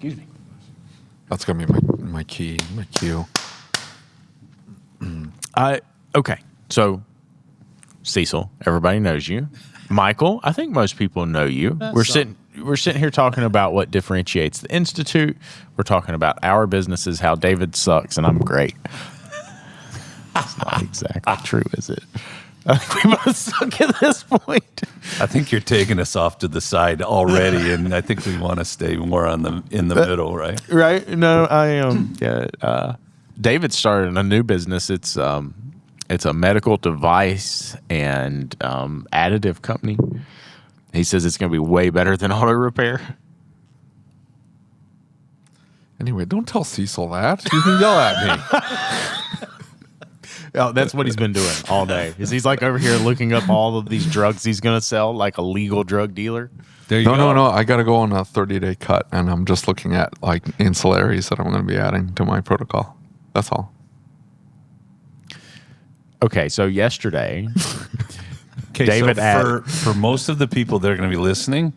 Excuse me. That's going to be my cue. Okay. So, Cecil, everybody knows you. Michael, I think most people know you. We're sitting here talking about what differentiates the Institute. We're talking about our businesses, how David sucks, and I'm great. It's not exactly true, is it? I think we both suck at this point. I think you're taking us off to the side already, and I think we want to stay more in the middle, right? Right? No, I am. David started a new business. It's a medical device and additive company. He says it's going to be way better than auto repair. Anyway, don't tell Cecil that. You can yell at me. Oh, that's what he's been doing all day. He's like over here looking up all of these drugs he's going to sell, like a legal drug dealer. There you go. No. I got to go on a 30-day cut, and I'm just looking at like ancillaries that I'm going to be adding to my protocol. That's all. Okay, so yesterday, David, for most of the people that are going to be listening,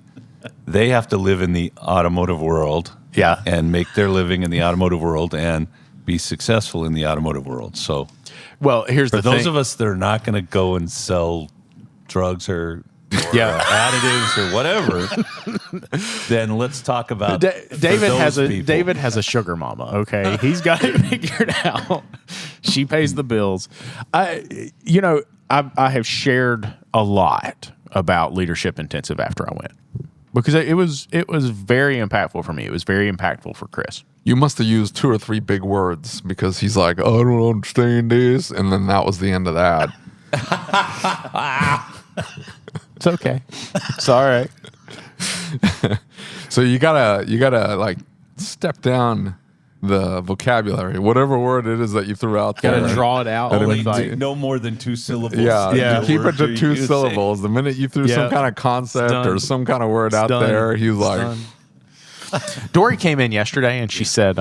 they have to live in the automotive world, and make their living in the automotive world, and be successful in the automotive world. So, well, here's for those of us that are not going to go and sell drugs or additives or whatever, then let's talk about David has a sugar mama. Okay, he's got it figured out. She pays the bills. I have shared a lot about Leadership Intensive after I went, because it was very impactful for me. It was very impactful for Chris. You must have used 2 or 3 big words, because he's like, "Oh, I don't understand this," and then that was the end of that. It's okay. It's all right. So you gotta like step down the vocabulary, whatever word it is that you threw out there. Gotta draw it out. No more than 2 syllables. Yeah. Keep it to 2 syllables. The minute you threw some kind of concept or some kind of word out there, he was like. Dory came in yesterday and she said,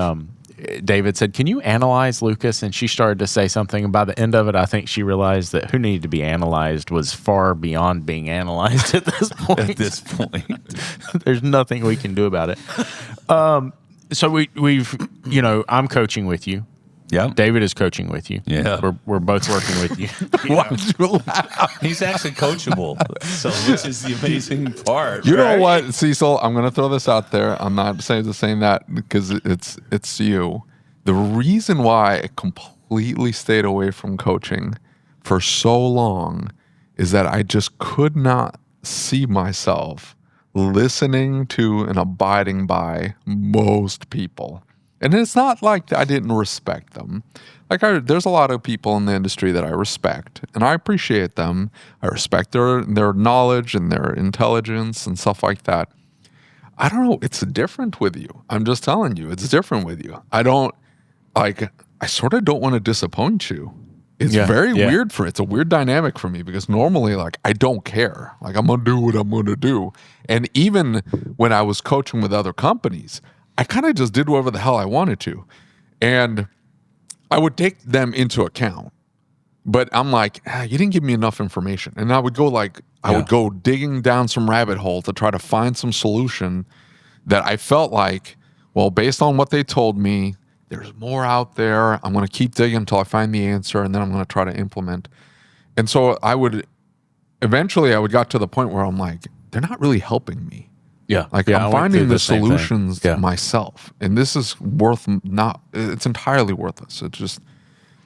David said, "Can you analyze Lucas?" And she started to say something. And by the end of it, I think she realized that who needed to be analyzed was far beyond being analyzed at this point. There's nothing we can do about it. So we've I'm coaching with you. Yeah. David is coaching with you. Yeah. We're both working with you. Why did you laugh? He's actually coachable. So which is the amazing part. You know what, Cecil? I'm going to throw this out there. I'm not saying that because it's you. The reason why I completely stayed away from coaching for so long is that I just could not see myself listening to and abiding by most people. And it's not like I didn't respect them. Like there's a lot of people in the industry that I respect, and I appreciate them. I respect their knowledge and their intelligence and stuff like that. I don't know. It's different with you. I'm just telling you, it's different with you. I sort of don't want to disappoint you. It's very weird it's a weird dynamic for me, because normally, like, I don't care. Like, I'm going to do what I'm going to do. And even when I was coaching with other companies, I kind of just did whatever the hell I wanted to. And I would take them into account. But I'm like, you didn't give me enough information. And I would go I would go digging down some rabbit hole to try to find some solution that I felt like, well, based on what they told me, there's more out there. I'm going to keep digging until I find the answer, and then I'm going to try to implement. And so eventually I would got to the point where I'm like, they're not really helping me. Yeah. I'm finding the solutions myself. And this is it's entirely worthless. It's just,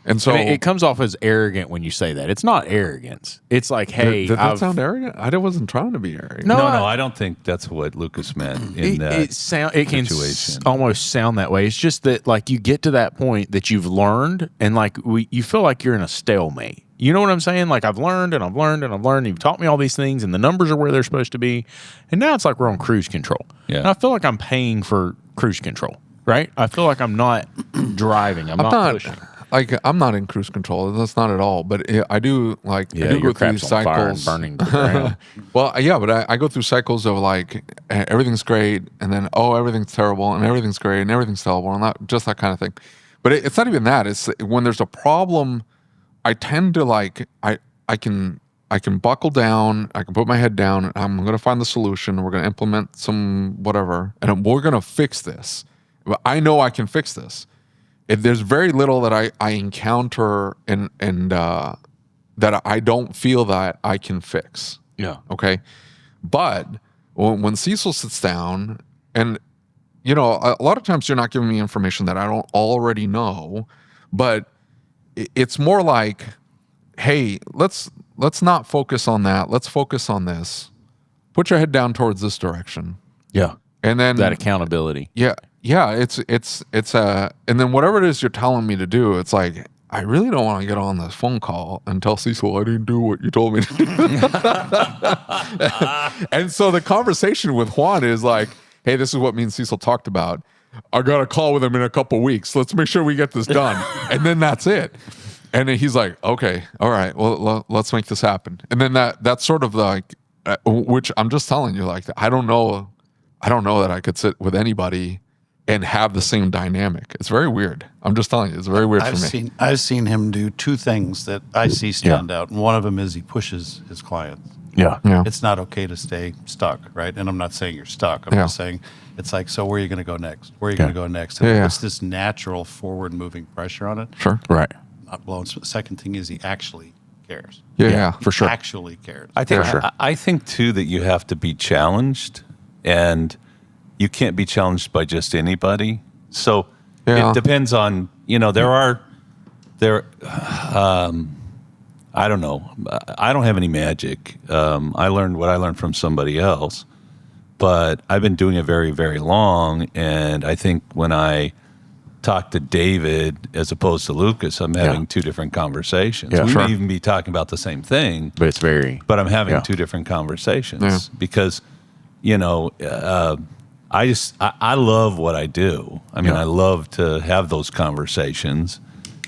and so. And it comes off as arrogant when you say that. It's not arrogance. It's like, hey. Did that sound arrogant? I wasn't trying to be arrogant. No, I don't think that's what Lucas meant in that situation. Can almost sound that way. It's just that, like, you get to that point that you've learned, and like you feel like you're in a stalemate. You know what I'm saying? Like, I've learned and I've learned and I've learned. You've taught me all these things, and the numbers are where they're supposed to be. And now it's like we're on cruise control. Yeah. And I feel like I'm paying for cruise control, right? I feel like I'm not driving. I'm not pushing. Like, I'm not in cruise control. That's not at all. But I do, like, I do go through these cycles. Burning the ground. Well, yeah, but I go through cycles of, like, everything's great, and then, everything's terrible, and everything's great, and everything's terrible, and just that kind of thing. But it's not even that. It's when there's a problem, I tend to, like, I can buckle down, I can put my head down, and I'm going to find the solution, we're going to implement some whatever, and we're going to fix this. I know I can fix this. There's very little that I encounter and that I don't feel that I can fix. Yeah. Okay. But when Cecil sits down, and you know, a lot of times you're not giving me information that I don't already know, but it's more like, hey, let's not focus on that. Let's focus on this. Put your head down towards this direction. Yeah. And then that accountability. Yeah. It's and then whatever it is you're telling me to do, it's like, I really don't want to get on this phone call and tell Cecil I didn't do what you told me to do. And so the conversation with Juan is like, hey, this is what me and Cecil talked about. I got a call with him in a couple weeks. Let's make sure we get this done. And then that's it. And then he's like, okay, all right, well, let's make this happen. And then that's sort of like, which I'm just telling you, like, I don't know that I could sit with anybody and have the same dynamic. It's very weird. I'm just telling you, it's very weird for me. I've seen him do two things that I see stand out, and one of them is he pushes his clients. Yeah. It's not okay to stay stuck, right? And I'm not saying you're stuck. I'm just saying it's like, so where are you going to go next? Where are you going to go next? And it's this natural forward-moving pressure on it. Sure. Right. Not blown. The second thing is he actually cares. Yeah, for sure. Actually cares. I think too that you have to be challenged, and you can't be challenged by just anybody. So it depends on, you know, I don't know. I don't have any magic. I learned what I learned from somebody else, but I've been doing it very, very long. And I think when I talk to David as opposed to Lucas, I'm having two different conversations. We may even be talking about the same thing, but I'm having two different conversations because, you know, I love what I do. I mean, I love to have those conversations.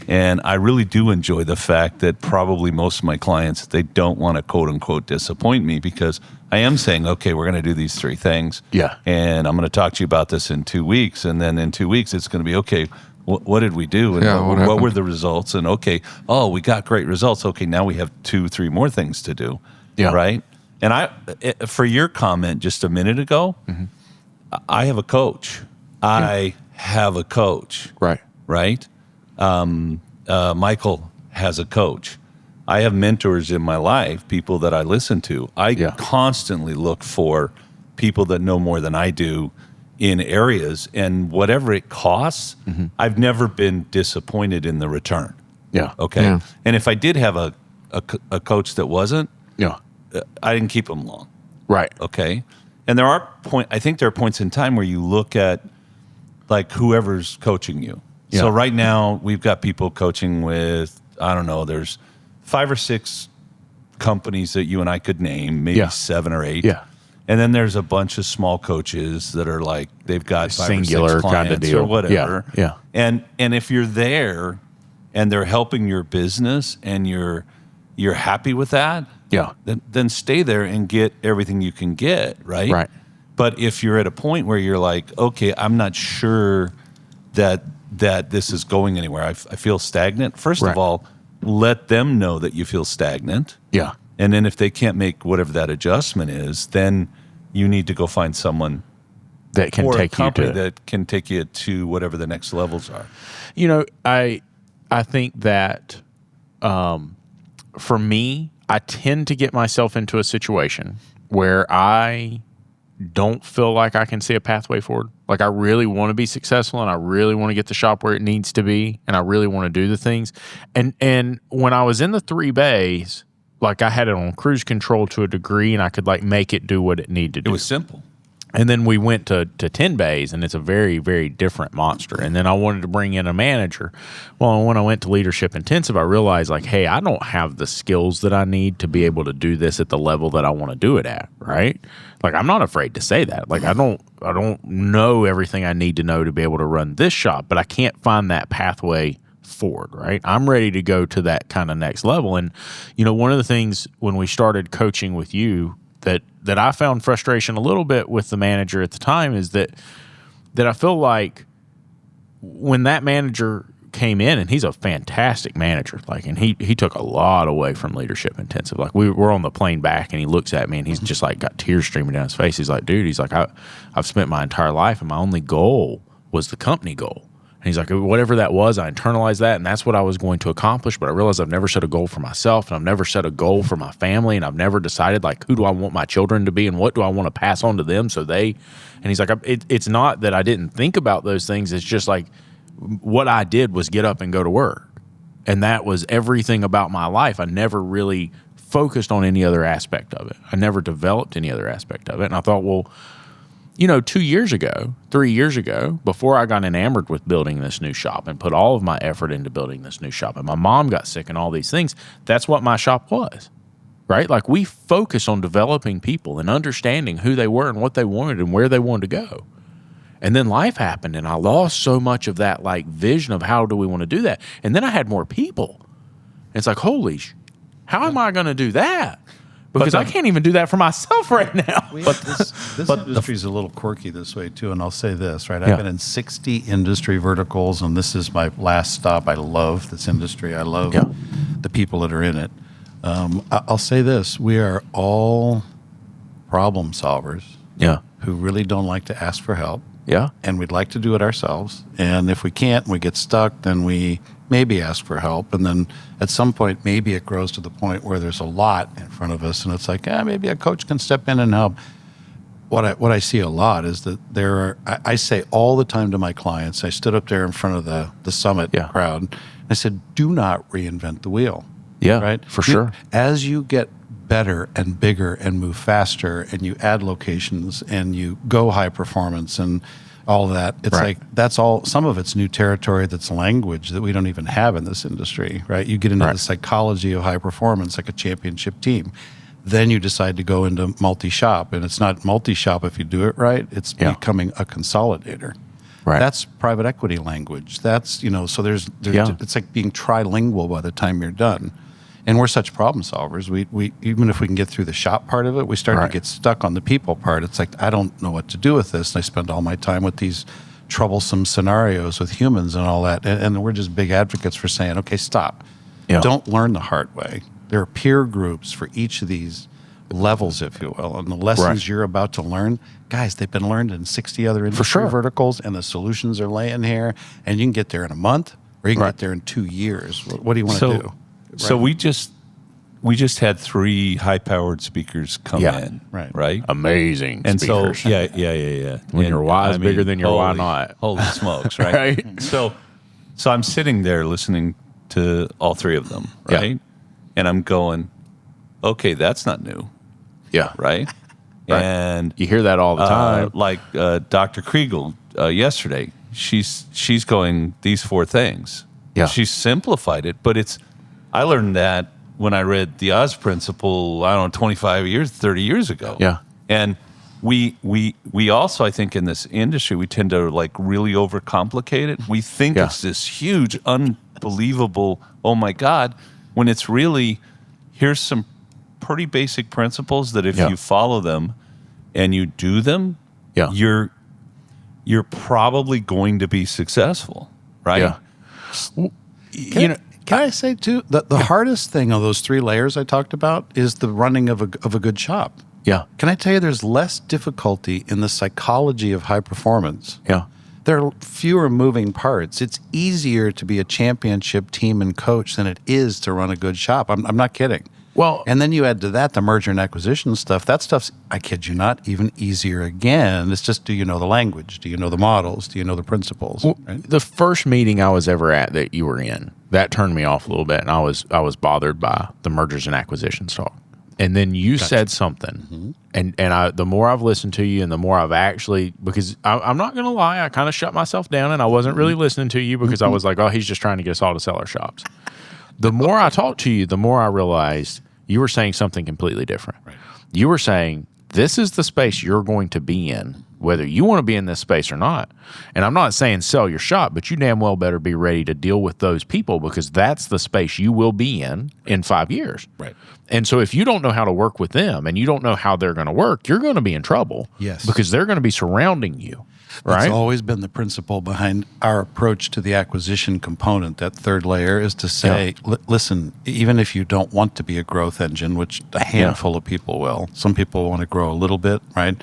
And I really do enjoy the fact that probably most of my clients, they don't want to quote unquote disappoint me because I am saying, okay, we're going to do these three things. Yeah. And I'm going to talk to you about this in 2 weeks. And then in 2 weeks, it's going to be, okay, what did we do? And what were the results? And okay, we got great results. Okay, now we have 2-3 more things to do. Yeah. Right. And for your comment just a minute ago, I have a coach. I have a coach. Right. Right. Michael has a coach. I have mentors in my life, people that I listen to. I constantly look for people that know more than I do in areas, and whatever it costs, I've never been disappointed in the return. Yeah. Okay. Yeah. And if I did have a coach that wasn't, I didn't keep them long. Right. Okay. And I think there are points in time where you look at like whoever's coaching you. Yeah. So right now we've got people coaching with, I don't know, there's 5 or 6 companies that you and I could name, maybe 7 or 8. Yeah. And then there's a bunch of small coaches that are like, they've got 5 singular or 6 clients kind of deal or whatever. Yeah. And if you're there and they're helping your business and you're happy with that, then stay there and get everything you can get, right? Right. But if you're at a point where you're like, okay, I'm not sure that this is going anywhere, I feel stagnant. First of all, let them know that you feel stagnant. Yeah. And then if they can't make whatever that adjustment is, then you need to go find someone that can take you to that can take you to whatever the next levels are. You know, I think that for me, I tend to get myself into a situation where I don't feel like I can see a pathway forward. Like I really want to be successful and I really want to get the shop where it needs to be and I really want to do the things. And when I was in the 3 bays, like I had it on cruise control to a degree and I could like make it do what it needed to do. It was simple. And then we went to 10 bays, and it's a very, very different monster. And then I wanted to bring in a manager. Well, when I went to Leadership Intensive, I realized, like, hey, I don't have the skills that I need to be able to do this at the level that I want to do it at, right? Like, I'm not afraid to say that. Like, I don't know everything I need to know to be able to run this shop, but I can't find that pathway forward, right? I'm ready to go to that kind of next level. And, you know, one of the things when we started coaching with you that I found frustration a little bit with the manager at the time is that I feel like when that manager came in, and he's a fantastic manager, like, and he took a lot away from Leadership Intensive. Like we're on the plane back and he looks at me and he's just like got tears streaming down his face. He's like, dude, he's like, I've spent my entire life and my only goal was the company goal. And he's like, whatever that was, I internalized that, and that's what I was going to accomplish. But I realized I've never set a goal for myself, and I've never set a goal for my family, and I've never decided, like, who do I want my children to be, and what do I want to pass on to them so they. And he's like, it's not that I didn't think about those things. It's just like what I did was get up and go to work. And that was everything about my life. I never really focused on any other aspect of it. I never developed any other aspect of it. And I thought, well, 2 years ago, 3 years ago, before I got enamored with building this new shop and put all of my effort into building this new shop, and my mom got sick and all these things, that's what my shop was, right? Like, we focus on developing people and understanding who they were and what they wanted and where they wanted to go. And then life happened, and I lost so much of that, like, vision of how do we want to do that. And then I had more people. And it's like, how am I going to do that? Because I can't even do that for myself right now. But this industry is a little quirky this way, too. And I'll say this, right? I've been in 60 industry verticals, and this is my last stop. I love this industry. I love the people that are in it. I'll say this. We are all problem solvers who really don't like to ask for help. Yeah. And we'd like to do it ourselves. And if we can't and we get stuck, then we maybe ask for help. And then at some point, maybe it grows to the point where there's a lot in front of us. And it's like, maybe a coach can step in and help. What I see a lot is that I say all the time to my clients, I stood up there in front of the summit crowd. And I said, do not reinvent the wheel. Yeah, right? For sure. As you get better and bigger and move faster and you add locations and you go high performance and all of that, it's like that's all, some of it's new territory, that's language that we don't even have in this industry, right? You get into the psychology of high performance, like a championship team. Then you decide to go into multi-shop, and it's not multi-shop if you do it right, it's becoming a consolidator. Right. That's private equity language. That's, so there's it's like being trilingual by the time you're done. And we're such problem solvers. We even if we can get through the shop part of it, we start to get stuck on the people part. It's like, I don't know what to do with this. And I spend all my time with these troublesome scenarios with humans and all that. And we're just big advocates for saying, okay, stop. Yeah. Don't learn the hard way. There are peer groups for each of these levels, if you will. And the lessons you're about to learn, guys, they've been learned in 60 other industry verticals, and the solutions are laying here. And you can get there in a month, or you can get there in 2 years. What do you want to do? So we just had 3 high-powered speakers come in, right? Amazing and speakers. So, yeah. When your why is bigger than your why not. Holy smokes, right? So I'm sitting there listening to all 3 of them, right? Yeah. And I'm going, okay, that's not new. Yeah. Right? And you hear that all the time. Like Dr. Kriegel yesterday, she's going, these 4 things. Yeah. She simplified it, but I learned that when I read the Oz Principle, 25 years, 30 years ago. Yeah. And we also, I think, in this industry, we tend to like really overcomplicate it. We think it's this huge, unbelievable, oh my God, when it's really, here's some pretty basic principles that if you follow them and you do them, you're probably going to be successful, right? Yeah. Can I say, too, that the hardest thing of those 3 layers I talked about is the running of a good shop. Yeah. Can I tell you there's less difficulty in the psychology of high performance? Yeah. There are fewer moving parts. It's easier to be a championship team and coach than it is to run a good shop. I'm not kidding. Well, and then you add to that the merger and acquisition stuff. That stuff's, I kid you not, even easier again. It's just, do you know the language? Do you know the models? Do you know the principles? Well, the first meeting I was ever at that you were in, that turned me off a little bit, and I was bothered by the mergers and acquisitions talk. And then you said something, and the more I've listened to you, and the more I've actually, because I'm not going to lie, I kind of shut myself down, and I wasn't really listening to you because I was like, oh, he's just trying to get us all to sell our shops. The more I talked to you, the more I realized you were saying something completely different. Right. You were saying, this is the space you're going to be in, whether you want to be in this space or not. And I'm not saying sell your shop, but you damn well better be ready to deal with those people, because that's the space you will be in 5 years. Right. And so if you don't know how to work with them and you don't know how they're going to work, you're going to be in trouble. Yes. Because they're going to be surrounding you. Right? That's always been the principle behind our approach to the acquisition component. That 3rd layer is to say, listen, even if you don't want to be a growth engine, which a handful of people will, some people want to grow a little bit, right?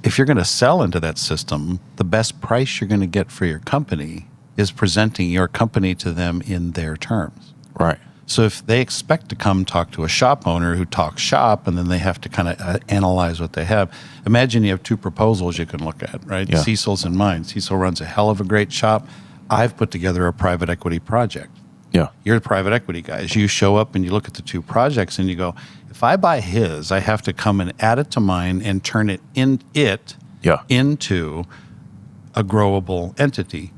if you're going to sell into that system, the best price you're going to get for your company is presenting your company to them in their terms. Right. So if they expect to come talk to a shop owner who talks shop, and then they have to kind of analyze what they have. Imagine you have two proposals you can look at, right? Yeah. Cecil's and mine. Cecil runs a hell of a great shop. I've put together a private equity project. Yeah. You're the private equity guys. You show up and you look at the two projects and you go, if I buy his, I have to come and add it to mine and turn it into a growable entity.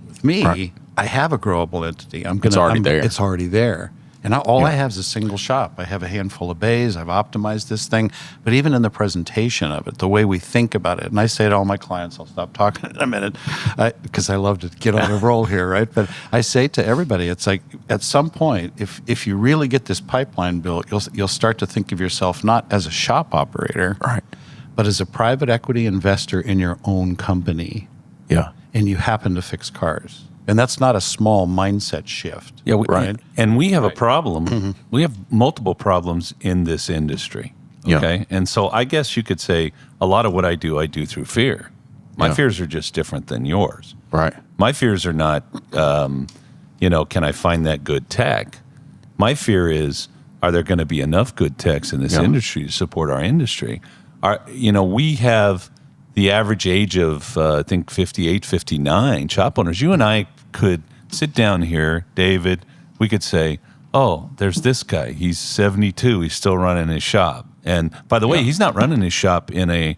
With me, Right. I have a growable entity. It's already there. It's already there. And I have is a single shop. I have a handful of bays. I've optimized this thing. But even in the presentation of it, the way we think about it, and I say to all my clients, I'll stop talking in a minute because I love to get on a roll here, right? But I say to everybody, it's like at some point, if you really get this pipeline built, you'll start to think of yourself not as a shop operator, Right. but as a private equity investor in your own company. Yeah. And you happen to fix cars. And that's not a small mindset shift. Yeah, right. And we have a problem. We have multiple problems in this industry. Okay. Yeah. And so I guess you could say a lot of what I do through fear. My Yeah. fears are just different than yours. Right. My fears are not, can I find that good tech? My fear is, are there going to be enough good techs in this Yeah. industry to support our industry? We have the average age of, I think, 58, 59 shop owners. You and I could sit down here, David, we could say, oh, there's this guy. He's 72. He's still running his shop. And by the way, he's not running his shop in a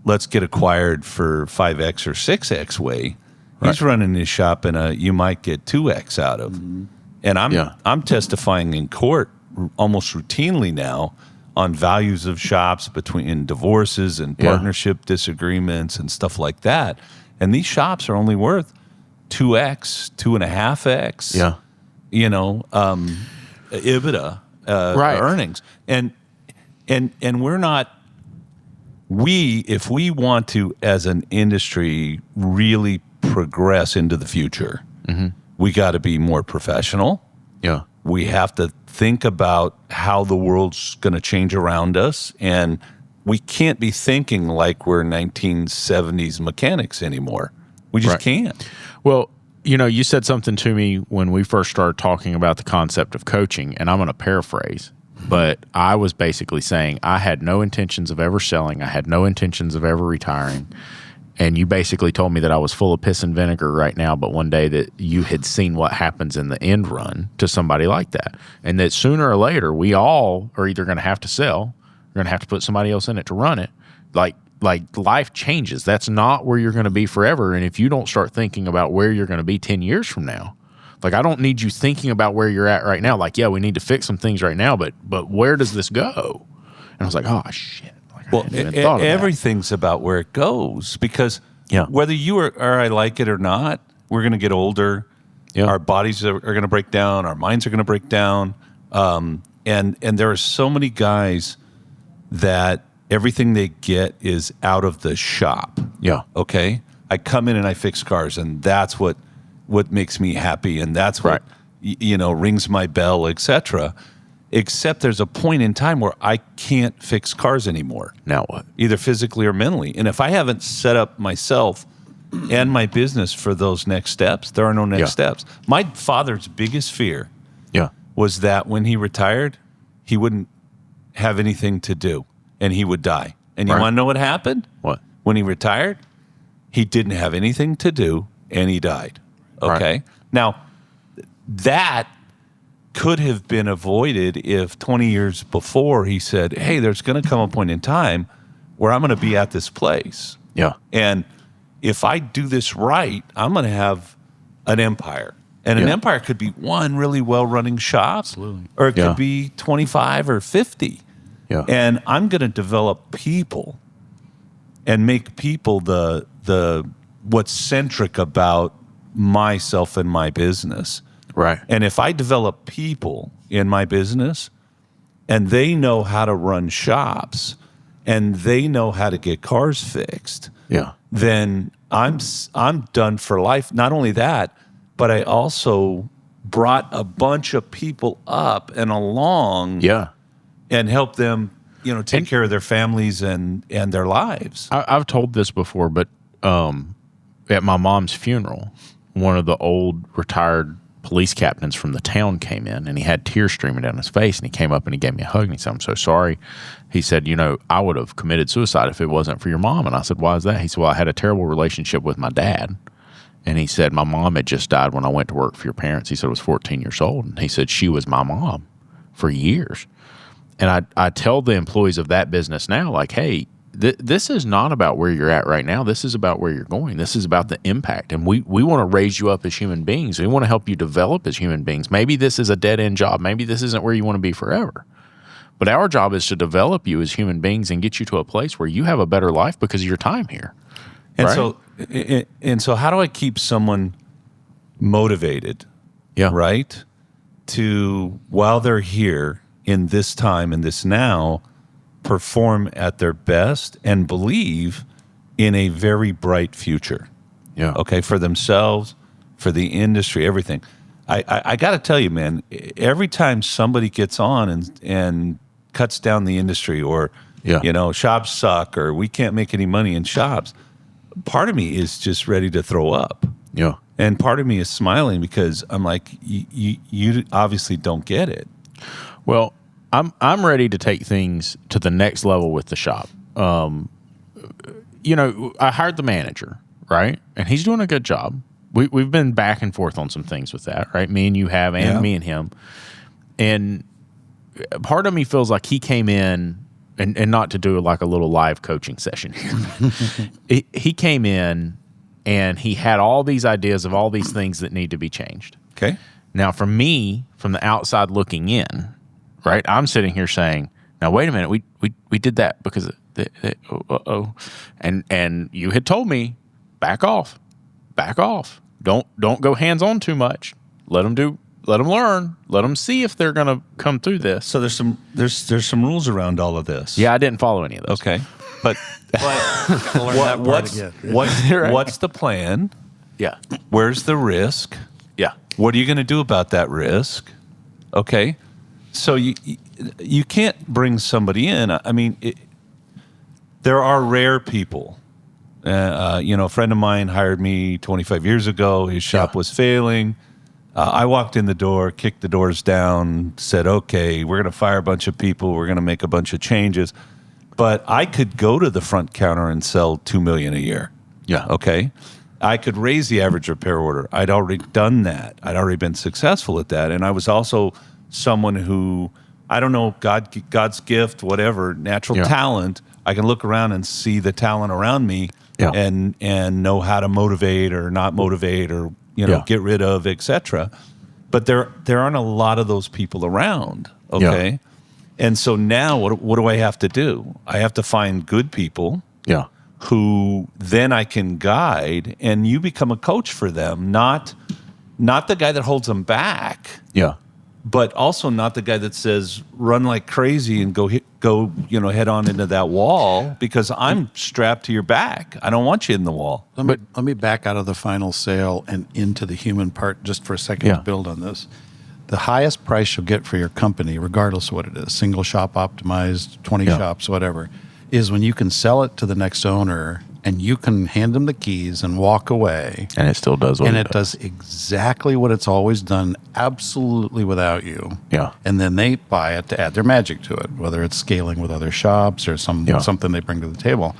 let's get acquired for 5X or 6X way. He's running his shop in a you might get 2X out of. Mm-hmm. And I'm testifying in court almost routinely now on values of shops in divorces and partnership disagreements and stuff like that. And these shops are only worth 2X, 2.5X, EBITDA earnings. And we're not, if we want to, as an industry, really progress into the future, we got to be more professional. Yeah. We have to think about how the world's going to change around us, and we can't be thinking like we're 1970s mechanics anymore. We just can't. Well, you said something to me when we first started talking about the concept of coaching, and I'm going to paraphrase, but I was basically saying I had no intentions of ever selling. I had no intentions of ever retiring. And you basically told me that I was full of piss and vinegar right now, but one day that you had seen what happens in the end run to somebody like that. And that sooner or later, we all are either going to have to sell, we're going to have to put somebody else in it to run it. Like life changes. That's not where you're going to be forever. And if you don't start thinking about where you're going to be 10 years from now, like I don't need you thinking about where you're at right now. Like, yeah, we need to fix some things right now, but where does this go? And I was like, oh, shit. Well, everything's about where it goes because whether you or I like it or not, we're going to get older. Yeah. Our bodies are going to break down. Our minds are going to break down. And there are so many guys that everything they get is out of the shop. Yeah. Okay. I come in and I fix cars, and that's what makes me happy, and that's what rings my bell, etc. Except there's a point in time where I can't fix cars anymore. Now what? Either physically or mentally. And if I haven't set up myself and my business for those next steps, there are no next steps. My father's biggest fear was that when he retired, he wouldn't have anything to do and he would die. And you want to know what happened? What? When he retired, he didn't have anything to do and he died. Okay? Right. Now, that could have been avoided if 20 years before he said, hey, there's going to come a point in time where I'm going to be at this place. Yeah. And if I do this right, I'm going to have an empire. And an empire could be one really well-running shop. Absolutely. Or it could be 25 or 50. Yeah. And I'm going to develop people and make people the what's centric about myself and my business. Right. And if I develop people in my business and they know how to run shops and they know how to get cars fixed, then I'm done for life. Not only that, but I also brought a bunch of people up and along and helped them take care of their families and their lives. I've told this before, but at my mom's funeral, one of the old retired police captains from the town came in, and he had tears streaming down his face, and he came up and he gave me a hug, and he said, "I'm so sorry." He said, "I would have committed suicide if it wasn't for your mom." And I said, "Why is that?" He said, "Well, I had a terrible relationship with my dad." And he said, "My mom had just died when I went to work for your parents." He said, "I was 14 years old." And he said, "She was my mom for years." And I tell the employees of that business now, like, hey, this is not about where you're at right now. This is about where you're going. This is about the impact. And we want to raise you up as human beings. We want to help you develop as human beings. Maybe this is a dead-end job. Maybe this isn't where you want to be forever. But our job is to develop you as human beings and get you to a place where you have a better life because of your time here. And right? so how do I keep someone motivated? Yeah. Right? To, while they're here in this time and this now, perform at their best and believe in a very bright future. Yeah. Okay, for themselves, for the industry, everything. I got to tell you, man, every time somebody gets on and cuts down the industry, or shops suck, or we can't make any money in shops, part of me is just ready to throw up. Yeah. And part of me is smiling because I'm like, you obviously don't get it. Well, I'm ready to take things to the next level with the shop. I hired the manager, right? And he's doing a good job. We've been back and forth on some things with that, right? Me and you have, and me and him. And part of me feels like he came in, and not to do like a little live coaching session here. He came in and he had all these ideas of all these things that need to be changed. Okay. Now, for me, from the outside looking in, right, I'm sitting here saying, now, wait a minute, we did that because and you had told me, back off. Don't go hands on too much. Let them learn. Let them see if they're going to come through this. So there's some rules around all of this. Yeah, I didn't follow any of those. Okay. But what's the plan? Yeah. Where's the risk? Yeah. What are you going to do about that risk? Okay. So you can't bring somebody in. I mean, there are rare people. A friend of mine hired me 25 years ago. His shop was failing. I walked in the door, kicked the doors down, said, okay, we're going to fire a bunch of people. We're going to make a bunch of changes. But I could go to the front counter and sell $2 million a year. Yeah. Okay. I could raise the average repair order. I'd already done that. I'd already been successful at that. And I was also someone who, I don't know, God's gift, whatever, natural talent. I can look around and see the talent around me and know how to motivate or not motivate or get rid of, etc. But there aren't a lot of those people around. Okay. Yeah. And so now what do I have to do? I have to find good people. Yeah. Who then I can guide, and you become a coach for them, not the guy that holds them back. Yeah. But also not the guy that says run like crazy and go head on into that wall because I'm strapped to your back. I don't want you in the wall. Let me back out of the final sale and into the human part just for a second to build on this. The highest price you'll get for your company, regardless of what it is, single shop optimized, 20 shops, whatever, is when you can sell it to the next owner and you can hand them the keys and walk away. And it still does what it does. Does exactly what it's always done, absolutely without you. Yeah. And then they buy it to add their magic to it, whether it's scaling with other shops or something they bring to the table.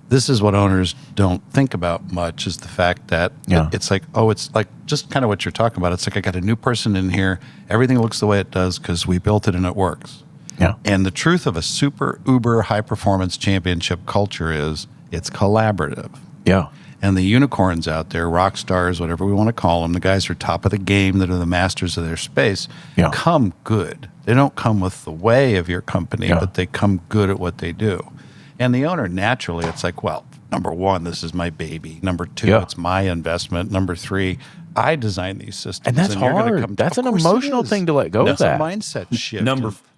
This is what owners don't think about much, is the fact that it's like, it's like just kind of what you're talking about. It's like, I got a new person in here. Everything looks the way it does because we built it and it works. Yeah. And the truth of a super uber high performance championship culture is it's collaborative. Yeah. And the unicorns out there, rock stars, whatever we want to call them, the guys who are top of the game, that are the masters of their space, come good. They don't come with the way of your company, but they come good at what they do. And the owner, naturally, it's like, well, number one, this is my baby. Number two, it's my investment. Number three, I design these systems. And that's hard. That's an emotional thing to let go of that. That's a mindset shift.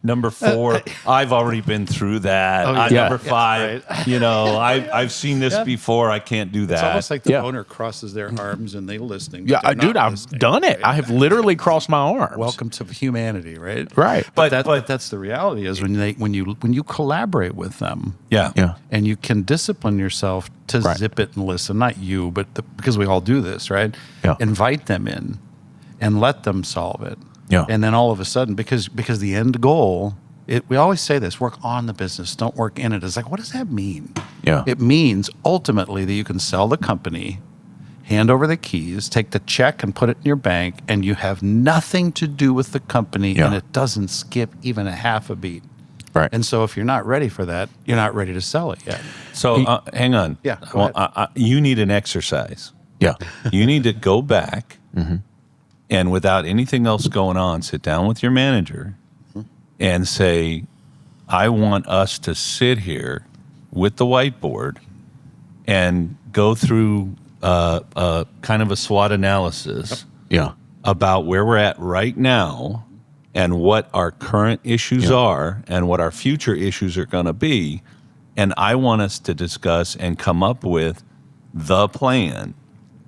Number 4, I've already been through that. Number 5, I've seen this before. I can't do that. It's almost like the owner crosses their arms and they listening. Yeah, dude, I've done it. I have literally crossed my arms. Welcome to humanity, right? Right. But that's the reality is when you collaborate with them, and you can discipline yourself to zip it and listen. Not you, but because we all do this, right? Yeah. Invite them in and let them solve it. Yeah. And then all of a sudden, because the end goal, we always say this: work on the business, don't work in it. It's like, what does that mean? Yeah. It means ultimately that you can sell the company, hand over the keys, take the check and put it in your bank, and you have nothing to do with the company, and it doesn't skip even a half a beat. Right. And so if you're not ready for that, you're not ready to sell it yet. So hang on. Yeah. Well, you need an exercise. Yeah. You need to go back and without anything else going on, sit down with your manager and say, I want us to sit here with the whiteboard and go through kind of a SWOT analysis about where we're at right now and what our current issues are and what our future issues are going to be. And I want us to discuss and come up with the plan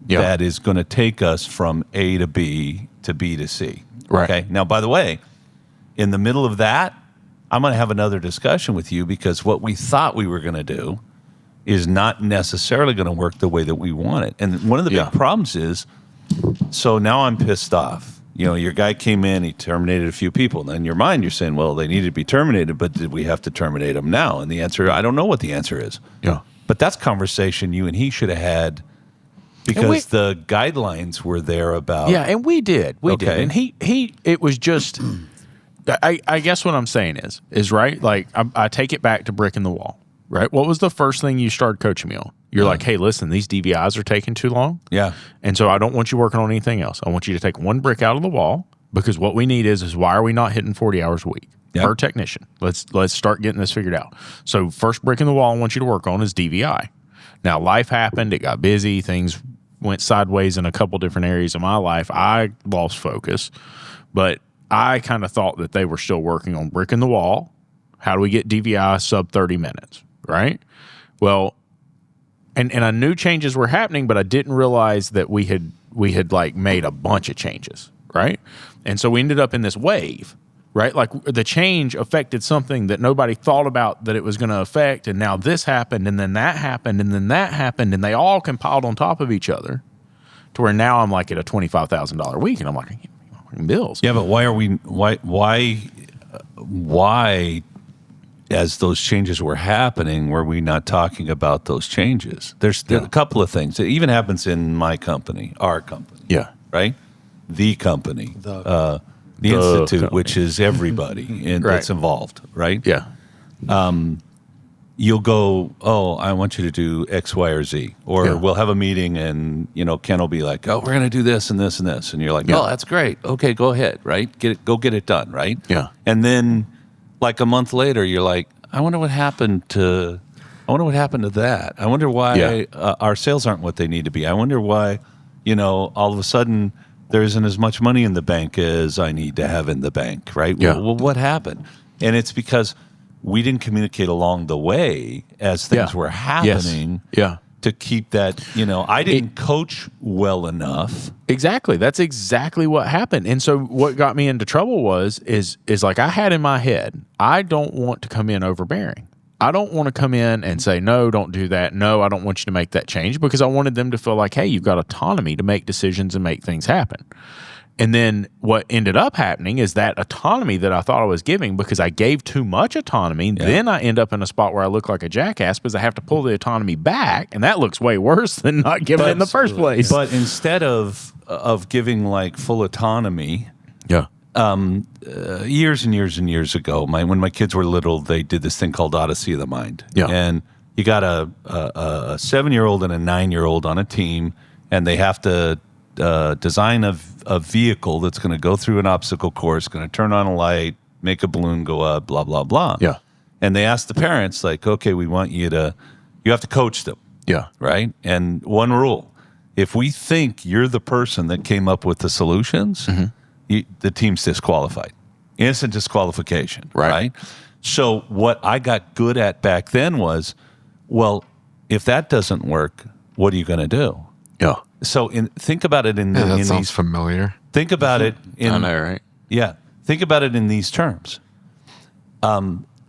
that is going to take us from A to B to B to C. Right. Okay. Now, by the way, in the middle of that, I'm going to have another discussion with you because what we thought we were going to do is not necessarily going to work the way that we want it. And one of the big problems is, so now I'm pissed off. Your guy came in, he terminated a few people. And in your mind, you're saying, well, they needed to be terminated, but did we have to terminate them now? And the answer, I don't know what the answer is. Yeah. But that's conversation you and he should have had because the guidelines were there about. Yeah, and we did. We did. And it was just, I guess what I'm saying is right, like I take it back to brick in the wall, right? What was the first thing you started coaching me on? You're like, hey, listen, these DVIs are taking too long. Yeah. And so I don't want you working on anything else. I want you to take one brick out of the wall because what we need is why are we not hitting 40 hours a week per technician? Let's start getting this figured out. So first brick in the wall I want you to work on is DVI. Now, life happened. It got busy. Things went sideways in a couple different areas of my life. I lost focus, but I kind of thought that they were still working on brick in the wall. How do we get DVI sub 30 minutes, right? Well, and I knew changes were happening, but I didn't realize that we had like made a bunch of changes, right? And so we ended up in this wave, right? Like the change affected something that nobody thought about that it was going to affect, and now this happened, and then that happened, and then that happened, and they all compiled on top of each other to where now I'm like at a $25,000 a week, and I'm like, bills. Yeah, but why as those changes were happening, were we not talking about those changes? There's a couple of things. It even happens in my company, our company. Yeah. Right? The company. The institute, company. Which is everybody that's involved, right? Yeah. You'll go, oh, I want you to do X, Y, or Z. Or we'll have a meeting and, Ken will be like, oh, we're going to do this and this and this. And you're like, oh, that's great. Okay, go ahead, right? Go get it done, right? Yeah. And then like a month later, you're like, I wonder what happened to that. I wonder why our sales aren't what they need to be. I wonder why, all of a sudden there isn't as much money in the bank as I need to have in the bank, right? Yeah. Well, what happened? And it's because we didn't communicate along the way as things were happening to keep that, I didn't coach well enough. Exactly. That's exactly what happened. And so what got me into trouble is like I had in my head, I don't want to come in overbearing. I don't want to come in and say, no, don't do that. No, I don't want you to make that change, because I wanted them to feel like, hey, you've got autonomy to make decisions and make things happen. And then what ended up happening is that autonomy that I thought I was giving, because I gave too much autonomy, then I end up in a spot where I look like a jackass because I have to pull the autonomy back, and that looks way worse than not giving it in the first place. But instead of giving like full autonomy, years and years and years ago, when my kids were little, they did this thing called Odyssey of the Mind. Yeah. And you got a 7-year-old and a 9-year-old on a team, and they have to design a vehicle that's going to go through an obstacle course, going to turn on a light, make a balloon go up, blah, blah, blah. Yeah. And they asked the parents, like, okay, we want you have to coach them. Yeah. Right? And one rule, if we think you're the person that came up with the solutions, the team's disqualified. instant disqualification. Right. So what I got good at back then was, well, if that doesn't work, what are you going to do? Yeah. So think about it in That sounds these. familiar. Think about it in. I know, right? Yeah. Think about it in these terms.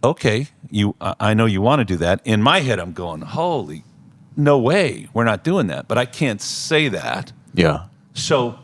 Okay, I know you want to do that. In my head, I'm going, holy, no way, we're not doing that. But I can't say that. Yeah. So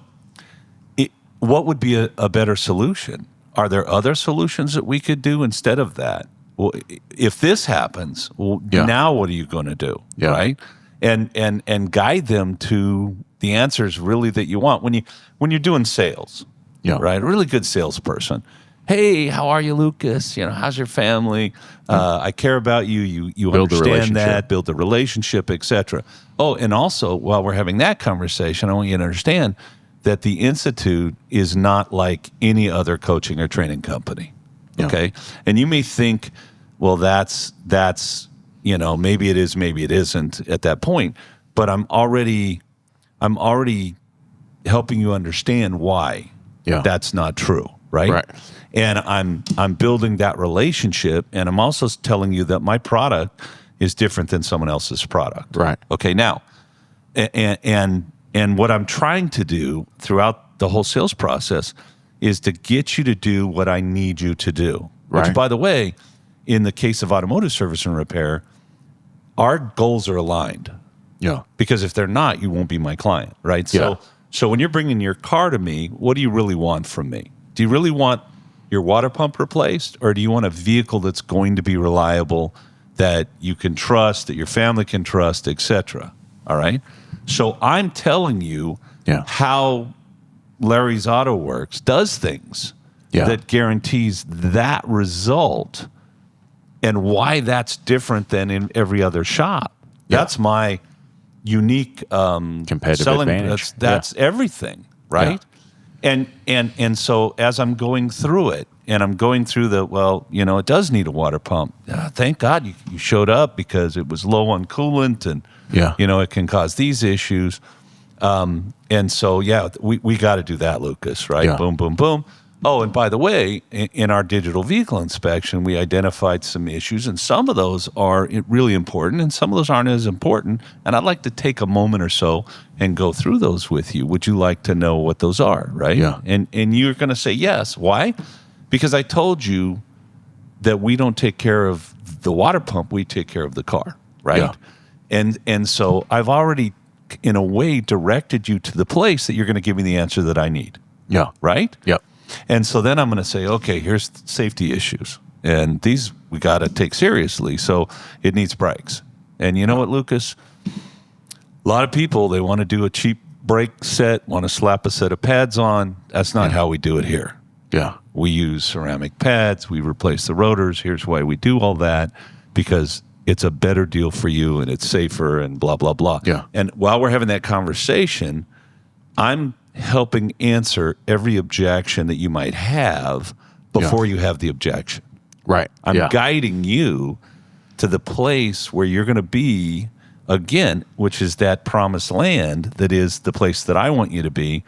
what would be a better solution? Are there other solutions that we could do instead of that? Well, if this happens, now what are you going to do? Yeah. Right? And guide them to the answers really that you want. When you're doing sales, right? A really good salesperson. Hey, how are you, Lucas? How's your family? I care about you. You build understand that, build the relationship, etc. Oh, and also while we're having that conversation, I want you to understand that the Institute is not like any other coaching or training company. Okay. And you may think, well, that's maybe it is, maybe it isn't at that point. But I'm already helping you understand why that's not true. Right. And I'm building that relationship, and I'm also telling you that my product is different than someone else's product. Right. Okay. Now, and what I'm trying to do throughout the whole sales process is to get you to do what I need you to do. Which, by the way, in the case of automotive service and repair, our goals are aligned. Yeah. Because if they're not, you won't be my client, right? So when you're bringing your car to me, what do you really want from me? Do you really want your water pump replaced, or do you want a vehicle that's going to be reliable, that you can trust, that your family can trust, etc.? All right. So I'm telling you how Larry's Auto Works does things that guarantees that result, and why that's different than in every other shop. That's my unique competitive selling advantage. That's everything, right? And so as I'm going through it, and I'm going through it does need a water pump. Thank God you showed up, because it was low on coolant, and it can cause these issues. And so we got to do that, Lucas. Right? Yeah. Boom, boom, boom. Oh, and by the way, in our digital vehicle inspection, we identified some issues, and some of those are really important, and some of those aren't as important. And I'd like to take a moment or so and go through those with you. Would you like to know what those are, right? Yeah. And you're going to say yes. Why? Because I told you that we don't take care of the water pump, we take care of the car, right? Yeah. And so I've already, in a way, directed you to the place that you're going to give me the answer that I need. Yeah. Right? Yep. And so then I'm going to say, okay, here's safety issues, and these we got to take seriously. So it needs brakes. And you know what, Lucas? A lot of people, they want to do a cheap brake set, want to slap a set of pads on. That's not how we do it here. Yeah. We use ceramic pads. We replace the rotors. Here's why we do all that, because it's a better deal for you, and it's safer, and blah, blah, blah. Yeah. And while we're having that conversation, I'm helping answer every objection that you might have before you have the objection. Right. I'm guiding you to the place where you're going to be again, which is that promised land that is the place that I want you to be.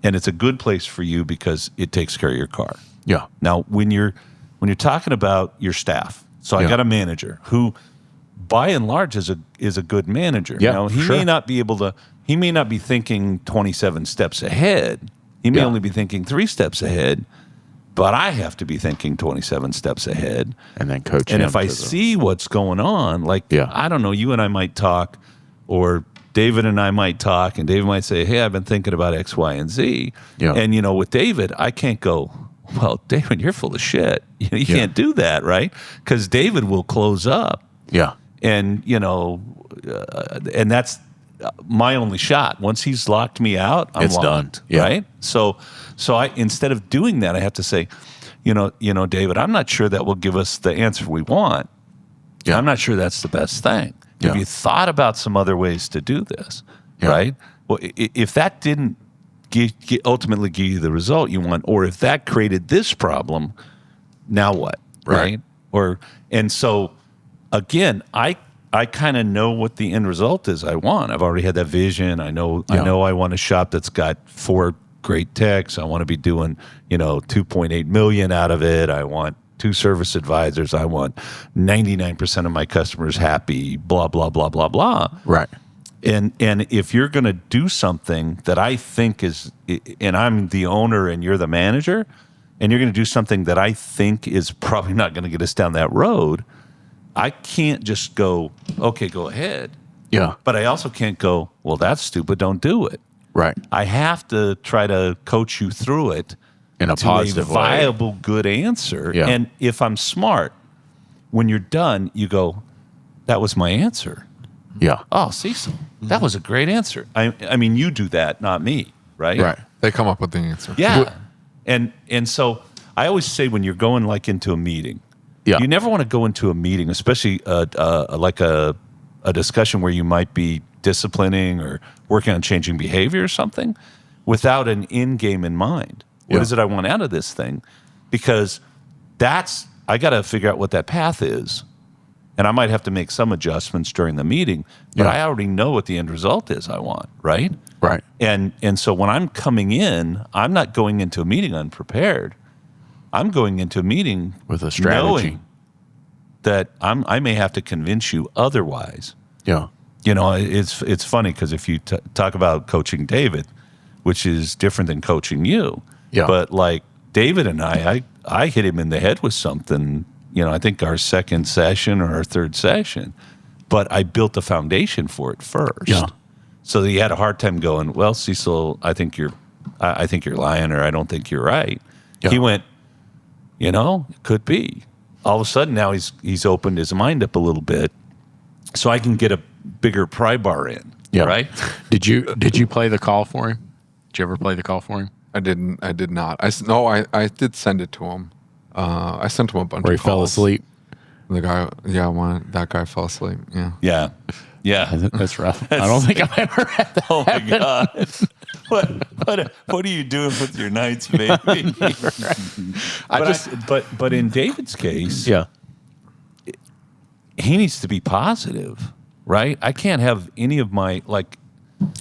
And it's a good place for you because it takes care of your car. Yeah. Now, when you're talking about your staff, so I got a manager who, by and large, is a good manager. Yeah, now, he may not be able to. He may not be thinking 27 steps ahead. He may only be thinking 3 steps ahead. But I have to be thinking 27 steps ahead. And then coach And him if I see what's going on, I don't know, you and I might talk, or David and I might talk, and David might say, hey, I've been thinking about X, Y, and Z. Yeah. And, with David, I can't go, well, David, you're full of shit. You can't do that, right? Because David will close up. Yeah. And, and that's my only shot. Once he's locked me out, I'm locked, done. right? So I, instead of doing that, I have to say, David, I'm not sure that will give us the answer we want. Yeah. I'm not sure that's the best thing. Yeah. Have you thought about some other ways to do this, right? Well, if that didn't ultimately give you the result you want, or if that created this problem, now what, right? And so, again, I kind of know what the end result is I want. I've already had that vision. I know I want a shop that's got 4 great techs. I want to be doing, 2.8 million out of it. I want 2 service advisors. I want 99% of my customers happy, blah, blah, blah, blah, blah. Right. And if you're going to do something that I think is, and I'm the owner and you're the manager, and you're going to do something that I think is probably not going to get us down that road, I can't just go, okay, go ahead. Yeah. But I also can't go, well, that's stupid, don't do it. Right. I have to try to coach you through it In a positive way. viable, good answer. Yeah. And if I'm smart, when you're done, you go, that was my answer. Yeah. Oh, Cecil, that was a great answer. I mean, you do that, not me, right? Right. They come up with the answer. Yeah. And so I always say when you're going like into a meeting, Yeah. you never want to go into a meeting, especially like a discussion where you might be disciplining or working on changing behavior or something without an end game in mind. What is it I want out of this thing? Because I got to figure out what that path is. And I might have to make some adjustments during the meeting, but I already know what the end result is I want, right? Right. And so when I'm coming in, I'm not going into a meeting unprepared. I'm going into a meeting With a strategy. knowing that I may have to convince you otherwise. Yeah. It's funny because if you talk about coaching David, which is different than coaching you, but like David and I hit him in the head with something, I think our second session or our third session, but I built the foundation for it first. Yeah. So that he had a hard time going, well, Cecil, I think you're lying, or I don't think you're right. Yeah. He went, it could be. All of a sudden now he's opened his mind up a little bit, so I can get a bigger pry bar in. Yeah. Right. Did you play the call for him? Did you ever play the call for him? I did not. I did send it to him. I sent him a bunch Where he of fell calls. asleep? The guy, that guy fell asleep. Yeah. Yeah. Yeah. That's rough. I don't think I've ever had that. Oh my God. What are you doing with your nights, baby? But in David's case, Yeah. he needs to be positive, right? I can't have any of my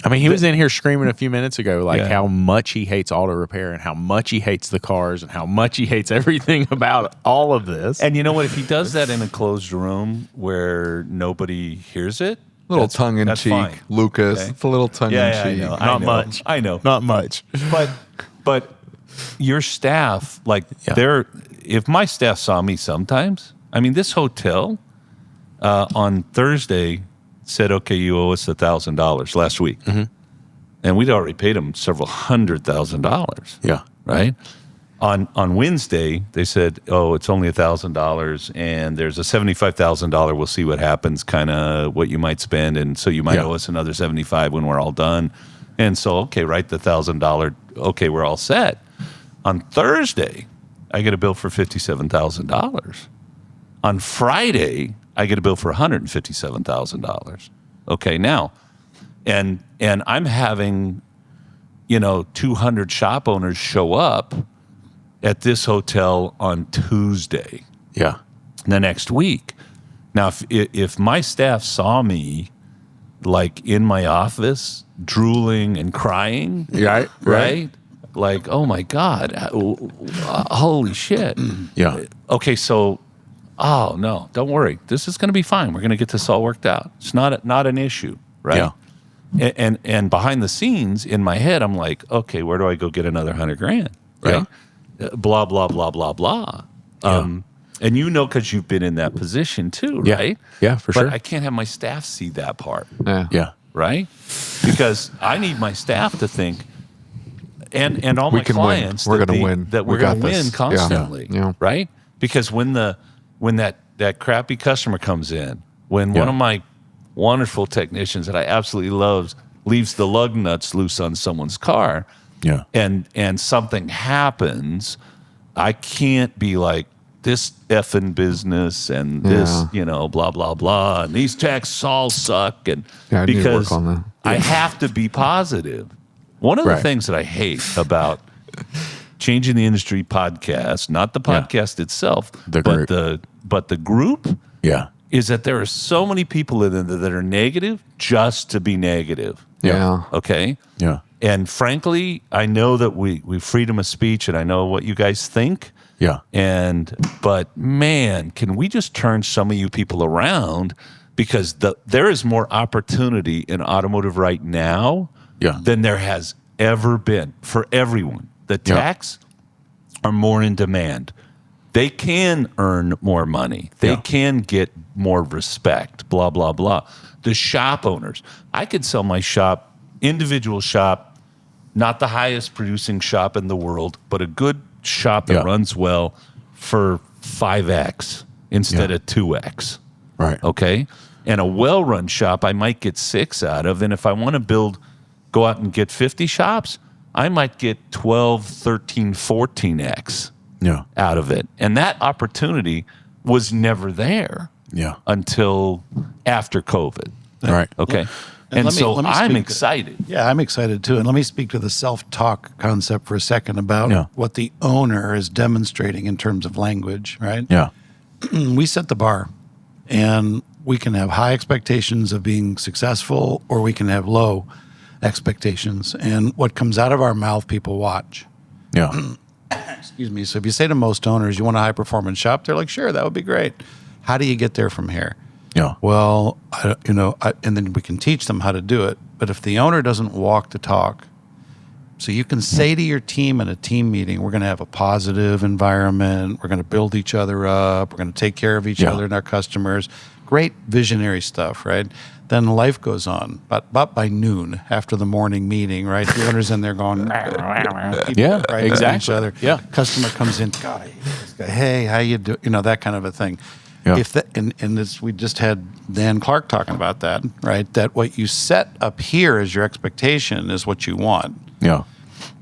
I mean, he was in here screaming a few minutes ago, like Yeah. how much he hates auto repair and how much he hates the cars and how much he hates everything about all of this. and you know what? If he does that in a closed room where nobody hears it, Little that's tongue in cheek, fine. Lucas. Okay. It's a little tongue in cheek. I know. Not much. I know. Not much. But your staff, if my staff saw me sometimes, I mean, this hotel on Thursday said, okay, you owe us $1,000 last week. Mm-hmm. And we'd already paid them several $100,000. Yeah. Right. On Wednesday, they said, oh, it's only $1,000 and there's a $75,000. We'll see what happens, kind of what you might spend. And so you might owe us another $75 when we're all done. And so, okay, write the $1,000. Okay, we're all set. On Thursday, I get a bill for $57,000. On Friday, I get a bill for $157,000. Okay, now, and I'm having, 200 shop owners show up at this hotel on Tuesday. Yeah. The next week. Now, if my staff saw me like in my office drooling and crying, right? Like, oh my God, holy shit. Yeah. Okay, so, oh no, don't worry. This is going to be fine. We're going to get this all worked out. It's not an issue, right? Yeah. And behind the scenes in my head, I'm like, okay, where do I go get another $100,000? Right? Blah, blah, blah, blah, blah. And because you've been in that position too, right? Yeah, for sure. But I can't have my staff see that part. Yeah. Right? Because I need my staff to think, and all We my can win. clients We're that gonna win. that We we're going got to this. win Yeah. constantly, Yeah. right? Because when that crappy customer comes in, when one of my wonderful technicians that I absolutely love leaves the lug nuts loose on someone's car, and something happens, I can't be like, this effing business and this, blah, blah, blah, and these techs all suck. And I need to because work on that. I have to be positive. One of the things that I hate about Changing the Industry podcast, not the podcast itself, The but group. the group, Yeah. is that there are so many people in there that are negative just to be negative. Yeah. Okay. Yeah. And frankly, I know that we freedom of speech, and I know what you guys think. Yeah. But man, can we just turn some of you people around? Because there is more opportunity in automotive right now than there has ever been for everyone. The techs are more in demand. They can earn more money. They can get more respect, blah, blah, blah. The shop owners, I could sell my shop, individual shop, not the highest producing shop in the world, but a good shop that runs well for 5X instead of 2X. Right. Okay. And a well-run shop, I might get 6 out of. And if I want to go out and get 50 shops, I might get 12, 13, 14X out of it. And that opportunity was never there until after COVID. Right. Okay. And so I'm excited. I'm excited too. And let me speak to the self-talk concept for a second about what the owner is demonstrating in terms of language, right? Yeah. We set the bar, and we can have high expectations of being successful, or we can have low expectations. And what comes out of our mouth, people watch. Yeah. Excuse me. So if you say to most owners, you want a high-performance shop, they're like, sure, that would be great. How do you get there from here? Yeah. Well, and then we can teach them how to do it. But if the owner doesn't walk the talk, so you can say to your team in a team meeting, we're going to have a positive environment. We're going to build each other up. We're going to take care of each other and our customers. Great visionary stuff, right? Then life goes on. But by noon, after the morning meeting, right, the owner's in there going, exactly. Each other. Yeah. Customer comes in, God, I hate this guy. Hey, how you do? That kind of a thing. Yeah. If that, and this, we just had Dan Clark talking about that, right? That what you set up here as your expectation is what you want. Yeah.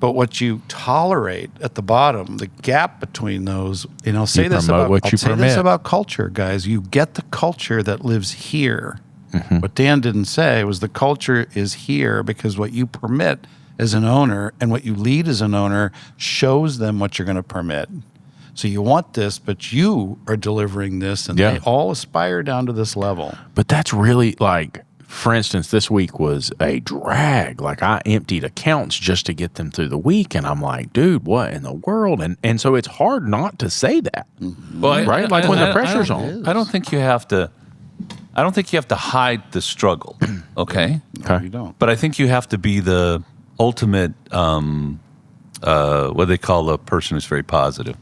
But what you tolerate at the bottom, the gap between those, I'll say this about culture, guys. You get the culture that lives here. Mm-hmm. What Dan didn't say was the culture is here because what you permit as an owner and what you lead as an owner shows them what you're going to permit. So you want this, but you are delivering this, and they all aspire down to this level. But that's really like, for instance, this week was a drag. Like I emptied accounts just to get them through the week, and I'm like, dude, what in the world? And so it's hard not to say that, right? Like when the pressure's on. I don't think you have to. I don't think you have to hide the struggle. Okay. No, you don't. But I think you have to be the ultimate. What they call a person who's very positive.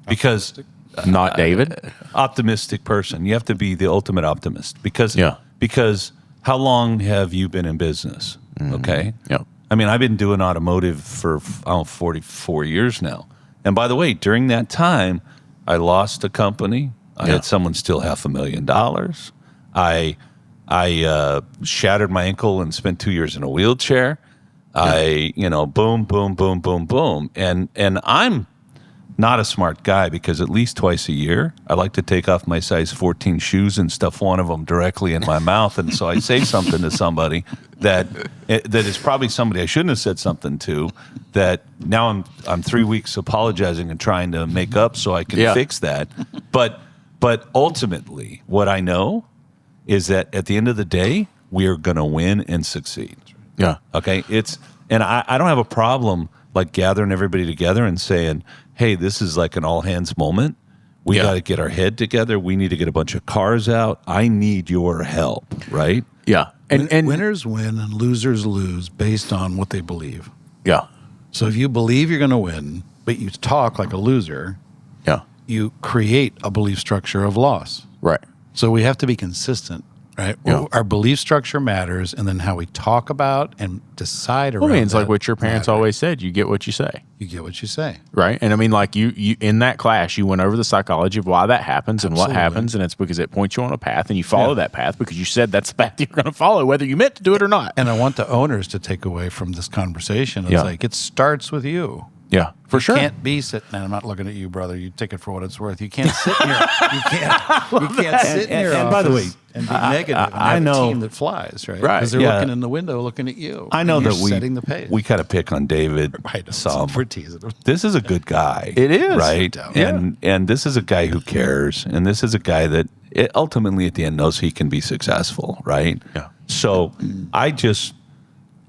Because not David, optimistic person. You have to be the ultimate optimist because how long have you been in business? Okay. Yeah. I mean, I've been doing automotive for 44 years now. And by the way, during that time, I lost a company. I had someone steal $500,000. I shattered my ankle and spent 2 years in a wheelchair. I boom, boom, boom, boom, boom. And I'm not a smart guy because at least twice a year, I like to take off my size 14 shoes and stuff one of them directly in my mouth. And so I say something to somebody that is probably somebody I shouldn't have said something to, that now I'm 3 weeks apologizing and trying to make up so I can fix that. But ultimately, what I know is that at the end of the day, we are going to win and succeed. Yeah. Okay. And I don't have a problem like gathering everybody together and saying, hey, this is like an all hands moment. We got to get our head together. We need to get a bunch of cars out. I need your help. Right. Yeah. And winners win and losers lose based on what they believe. Yeah. So if you believe you're going to win, but you talk like a loser, you create a belief structure of loss. Right. So we have to be consistent, right? Yeah. Our belief structure matters, and then how we talk about and decide around it's like what your parents always said, you get what you say. You get what you say. Right. And I mean, like you in that class, you went over the psychology of why that happens and what happens, and it's because it points you on a path, and you follow that path because you said that's the path you're going to follow, whether you meant to do it or not. And I want the owners to take away from this conversation. It's like it starts with you. Yeah, for sure. You can't be sitting, and I'm not looking at you, brother. You take it for what it's worth. You can't sit in your, you can't sit in your and by the way, and be negative. I know a team that flies, right? Right. Because they're looking in the window, looking at you. I know that setting the pace. We kind of pick on David. Some. We're teasing him. This is a good guy. It is, right? And this is a guy who cares, and this is a guy that ultimately at the end knows he can be successful, right? Yeah. So I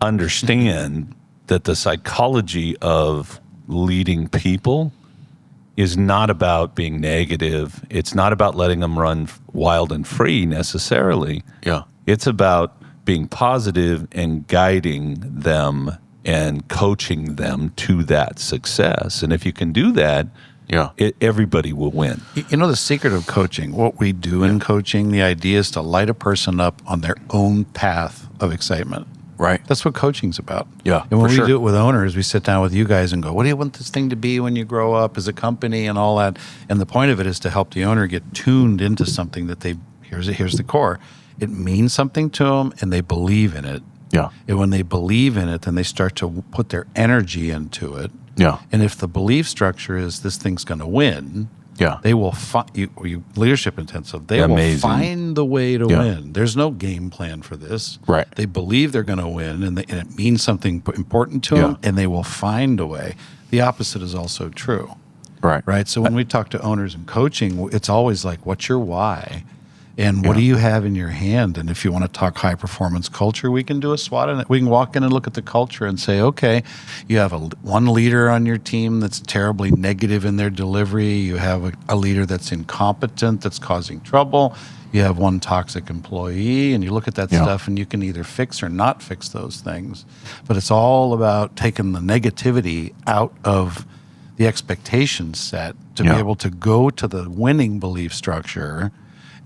understand that the psychology of leading people is not about being negative. It's not about letting them run wild and free necessarily. Yeah. It's about being positive and guiding them and coaching them to that success. And if you can do that, everybody will win. You know, the secret of coaching, what we do in coaching, the idea is to light a person up on their own path of excitement. Right. That's what coaching's about. Yeah, And when for we sure. do it with owners, we sit down with you guys and go, what do you want this thing to be when you grow up as a company and all that? And the point of it is to help the owner get tuned into something that here's the core. It means something to them and they believe in it. Yeah. And when they believe in it, then they start to put their energy into it. Yeah. And if the belief structure is this thing's going to win, they will find you leadership intensive. They will find the way to win. There's no game plan for this. Right. They believe they're going to win, and it means something important to them, and they will find a way. The opposite is also true. Right. Right. So when we talk to owners in coaching, it's always like, what's your why? And what do you have in your hand? And if you want to talk high performance culture, we can do a SWOT on it. We can walk in and look at the culture and say, okay, you have one leader on your team that's terribly negative in their delivery. You have a leader that's incompetent, that's causing trouble. You have one toxic employee, and you look at that stuff and you can either fix or not fix those things. But it's all about taking the negativity out of the expectation set to be able to go to the winning belief structure.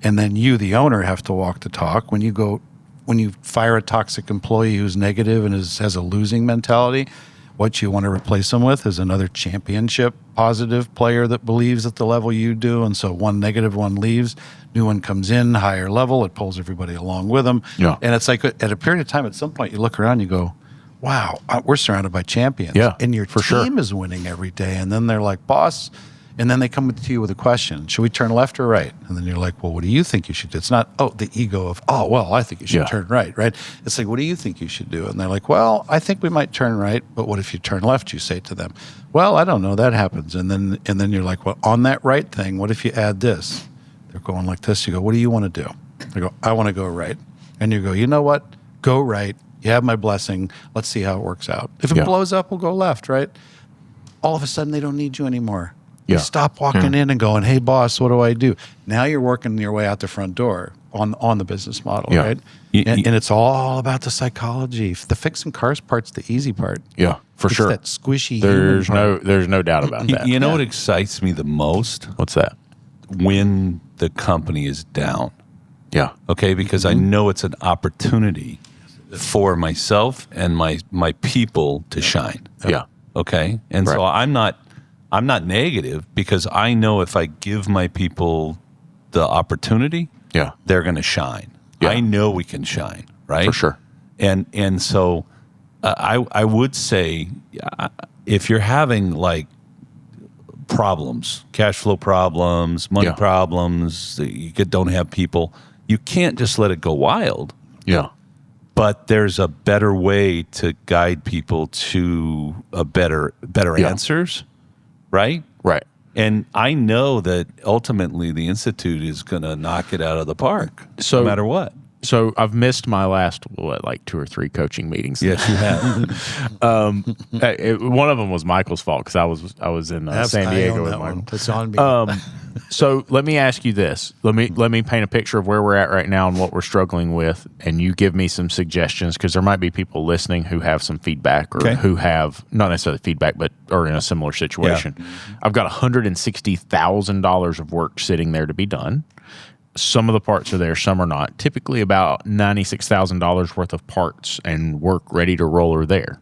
And then you, the owner, have to walk the talk. When you fire a toxic employee who's negative and has a losing mentality, what you want to replace them with is another championship positive player that believes at the level you do. And so one negative one leaves, new one comes in, higher level, it pulls everybody along with them. Yeah. And it's like at a period of time, at some point you look around and you go, wow, we're surrounded by champions. Yeah, and your team is winning every day. And then they're like, boss. And then they come to you with a question. Should we turn left or right? And then you're like, well, what do you think you should do? It's not, the ego of, well, I think you should turn right? It's like, what do you think you should do? And they're like, well, I think we might turn right, but what if you turn left? You say to them, well, I don't know, that happens. And then you're like, well, on that right thing, what if you add this? They're going like this. You go, what do you want to do? They go, I want to go right. And you go, you know what? Go right. You have my blessing. Let's see how it works out. If it blows up, we'll go left, right? All of a sudden, they don't need you anymore. You stop walking in and going, hey, boss, what do I do? Now you're working your way out the front door on the business model, right? And it's all about the psychology. The fixing cars part's the easy part. Yeah, for it's sure. That squishy There's no doubt about that. You know what excites me the most? What's that? When the company is down. Yeah. Okay, because I know it's an opportunity for myself and my people to shine. Yeah. Okay? And so I'm not negative because I know if I give my people the opportunity, they're going to shine. Yeah. I know we can shine, right? For sure. And so I would say if you're having like problems, cash flow problems, money problems, you don't have people, you can't just let it go wild. Yeah. But there's a better way to guide people to a better answers. Right? Right. And I know that ultimately the Institute is going to knock it out of the park, no matter what. So I've missed my last, like 2 or 3 coaching meetings. Yes, you have. One of them was Michael's fault because I was in San Diego with Michael. That's on me. So let me ask you this. Let me paint a picture of where we're at right now and what we're struggling with, and you give me some suggestions because there might be people listening who have some feedback or who have not necessarily feedback, but are in a similar situation. Yeah. I've got $160,000 of work sitting there to be done. Some of the parts are there, some are not. Typically about $96,000 worth of parts and work ready to roll are there.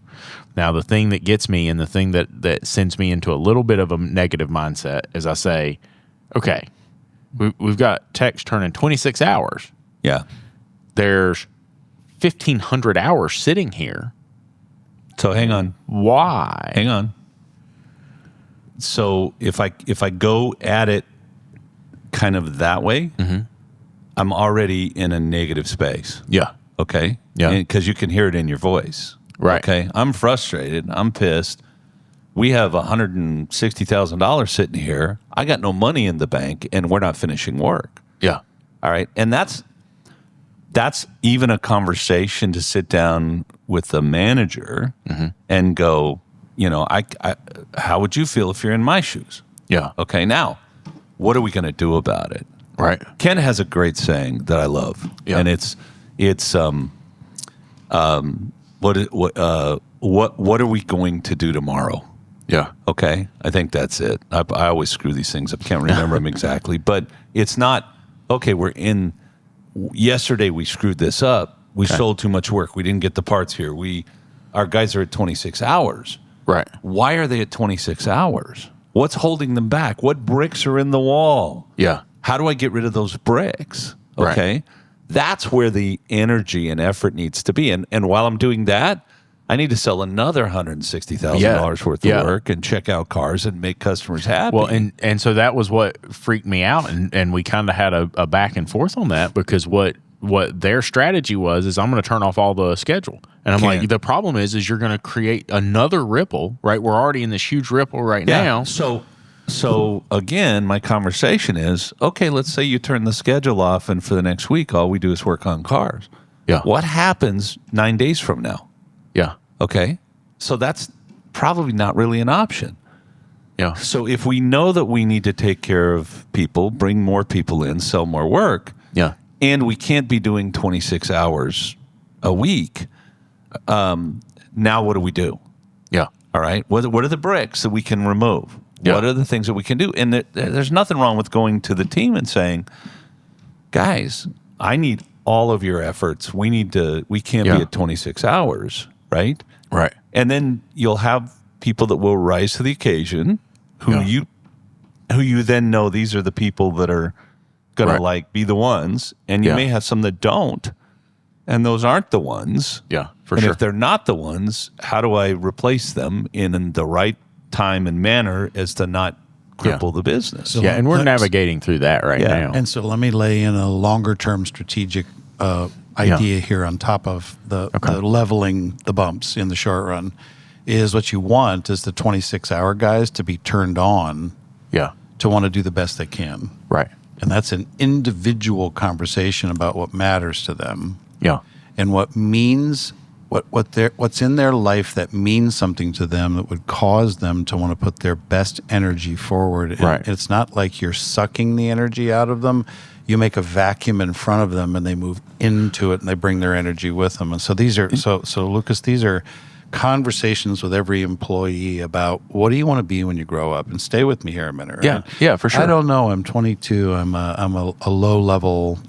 Now, the thing that gets me and the thing that sends me into a little bit of a negative mindset is I say, okay, we've got techs turning 26 hours. Yeah. There's 1,500 hours sitting here. So hang on. Why? Hang on. So if I go at it kind of that way, I'm already in a negative space. Yeah. Okay? Yeah. Because you can hear it in your voice. Right. Okay? I'm frustrated. I'm pissed. We have $160,000 sitting here. I got no money in the bank, and we're not finishing work. Yeah. All right? And that's even a conversation to sit down with the manager and go, how would you feel if you're in my shoes? Yeah. Okay, now, what are we going to do about it? Right. Ken has a great saying that I love, and it's what are we going to do tomorrow? Yeah. Okay, I think that's it. I always screw these things up. Can't remember them exactly, but it's not okay. Yesterday we screwed this up. We sold too much work. We didn't get the parts here. Our guys are at 26 hours. Right. Why are they at 26 hours? What's holding them back? What bricks are in the wall? Yeah. How do I get rid of those bricks? Okay. Right. That's where the energy and effort needs to be. And while I'm doing that, I need to sell another $160,000 worth of work and check out cars and make customers happy. Well, and so that was what freaked me out, and we kind of had a back and forth on that, because what their strategy was I'm going to turn off all the schedule. And I'm like, the problem is you're going to create another ripple, right? We're already in this huge ripple now. So again, my conversation is, okay, let's say you turn the schedule off and for the next week, all we do is work on cars. Yeah. What happens 9 days from now? Yeah. Okay. So that's probably not really an option. Yeah. So if we know that we need to take care of people, bring more people in, sell more work, Yeah. and we can't be doing 26 hours a week, now what do we do? Yeah. All right. What are the bricks that we can remove? Yeah. What are the things that we can do? And there's nothing wrong with going to the team and saying, guys, I need all of your efforts. We can't be at 26 hours, right? Right. And then you'll have people that will rise to the occasion who you then know these are the people that are going to be the ones. And you may have some that don't. And those aren't the ones. Yeah, for and sure. if they're not the ones, how do I replace them in the right time and manner as to not cripple the business? Yeah, and we're navigating through that right now. And so let me lay in a longer term strategic idea here on top of the leveling the bumps in the short run. Is what you want is the 26-hour guys to be turned on to want to do the best they can. Right. And that's an individual conversation about what matters to them. Yeah. And what means what's in their life that means something to them that would cause them to want to put their best energy forward. And it's not like you're sucking the energy out of them. You make a vacuum in front of them and they move into it and they bring their energy with them. And so these are so Lucas, these are conversations with every employee about what do you want to be when you grow up? And stay with me here a minute. Right? Yeah. Yeah, for sure. I don't know. I'm 22. I'm a low level,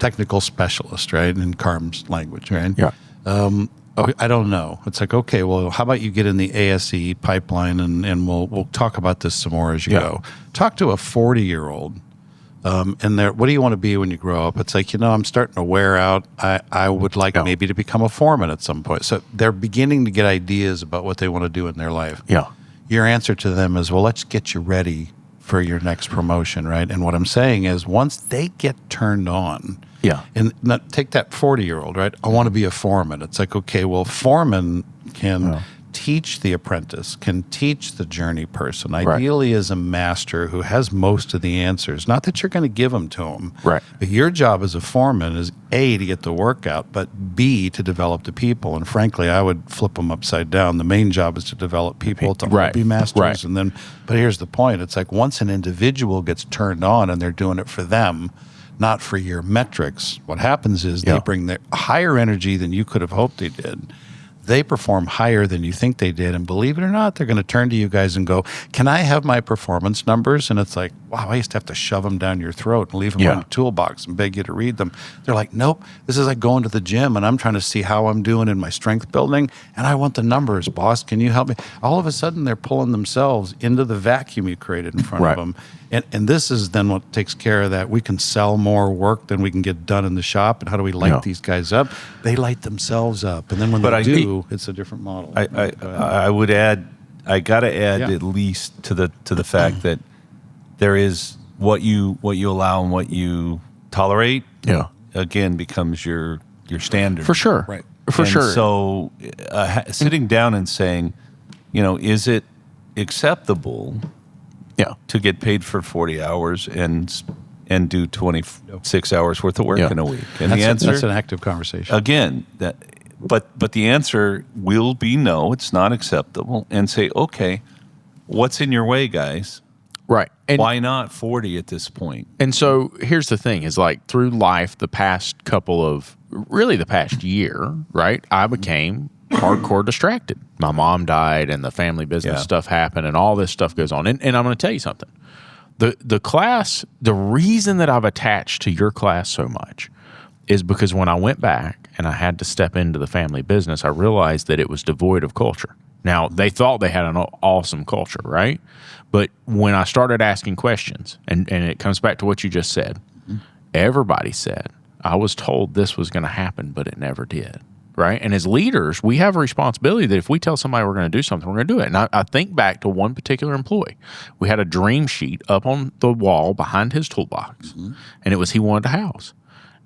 technical specialist, right? In Carm's language, right? Yeah. I don't know. It's like, okay, well, how about you get in the ASE pipeline and we'll talk about this some more as you go. Talk to a 40-year-old. And what do you want to be when you grow up? It's like, I'm starting to wear out. I would like maybe to become a foreman at some point. So they're beginning to get ideas about what they want to do in their life. Yeah. Your answer to them is, well, let's get you ready for your next promotion, right? And what I'm saying is once they get turned on, and take that 40-year-old, right? I want to be a foreman. It's like, okay, well, foreman can teach the apprentice, can teach the journey person, ideally as a master who has most of the answers. Not that you're going to give them to them. Right. But your job as a foreman is A, to get the work out, but B, to develop the people. And frankly, I would flip them upside down. The main job is to develop people to all be masters. Right. And then, but here's the point. It's like once an individual gets turned on and they're doing it for them, not for your metrics, what happens is they bring their higher energy than you could have hoped they did. They perform higher than you think they did. And believe it or not, they're going to turn to you guys and go, can I have my performance numbers? And it's like, wow, I used to have to shove them down your throat and leave them in a toolbox and beg you to read them. They're like, nope, this is like going to the gym and I'm trying to see how I'm doing in my strength building. And I want the numbers, boss. Can you help me? All of a sudden, they're pulling themselves into the vacuum you created in front of them. And this is then what takes care of that. We can sell more work than we can get done in the shop. And how do we light these guys up? They light themselves up. And then when they do, it's a different model. I would add, I got to add at least to the fact that there is what you allow and what you tolerate. Again, becomes your standard For sure. Right. For sure. So sitting down and saying, is it acceptable to get paid for 40 hours and do 26 hours worth of work in a week? And the answer, that's an active conversation. again, But the answer will be no, it's not acceptable. And say, okay, what's in your way, guys? Right. And why not 40 at this point? And so here's the thing is like through life, the past year, right, I became hardcore distracted. My mom died and the family business stuff happened and all this stuff goes on. And I'm going to tell you something. The class, the reason that I've attached to your class so much is because when I went back and I had to step into the family business, I realized that it was devoid of culture. Now, they thought they had an awesome culture, right? But when I started asking questions, and it comes back to what you just said, everybody said, I was told this was going to happen, but it never did, right? And as leaders, we have a responsibility that if we tell somebody we're going to do something, we're going to do it. And I think back to one particular employee. We had a dream sheet up on the wall behind his toolbox, and it was he wanted a house.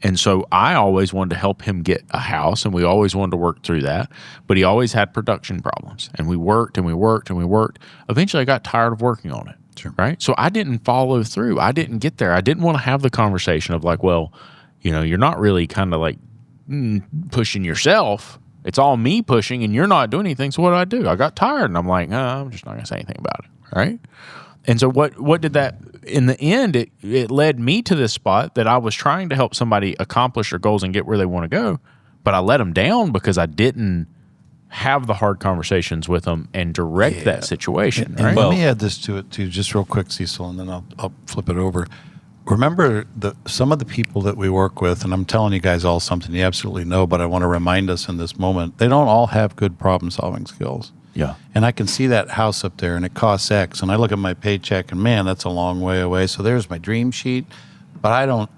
And so I always wanted to help him get a house, and we always wanted to work through that. But he always had production problems, and we worked and we worked and we worked. Eventually, I got tired of working on it, right? So I didn't follow through. I didn't get there. I didn't want to have the conversation of like, well, you know, you're not really kind of like pushing yourself. It's all me pushing, and you're not doing anything. So what do? I got tired, and I'm like, I'm just not going to say anything about it, right? And so what did that, in the end, it led me to this spot that I was trying to help somebody accomplish their goals and get where they want to go, but I let them down because I didn't have the hard conversations with them and direct that situation. And let me add this to it too, just real quick, Cecil, and then I'll flip it over. Remember, some of the people that we work with, and I'm telling you guys all something you absolutely know, but I want to remind us in this moment, they don't all have good problem-solving skills. Yeah. And I can see that house up there and it costs X, and I look at my paycheck and man, that's a long way away. So there's my dream sheet, but I don't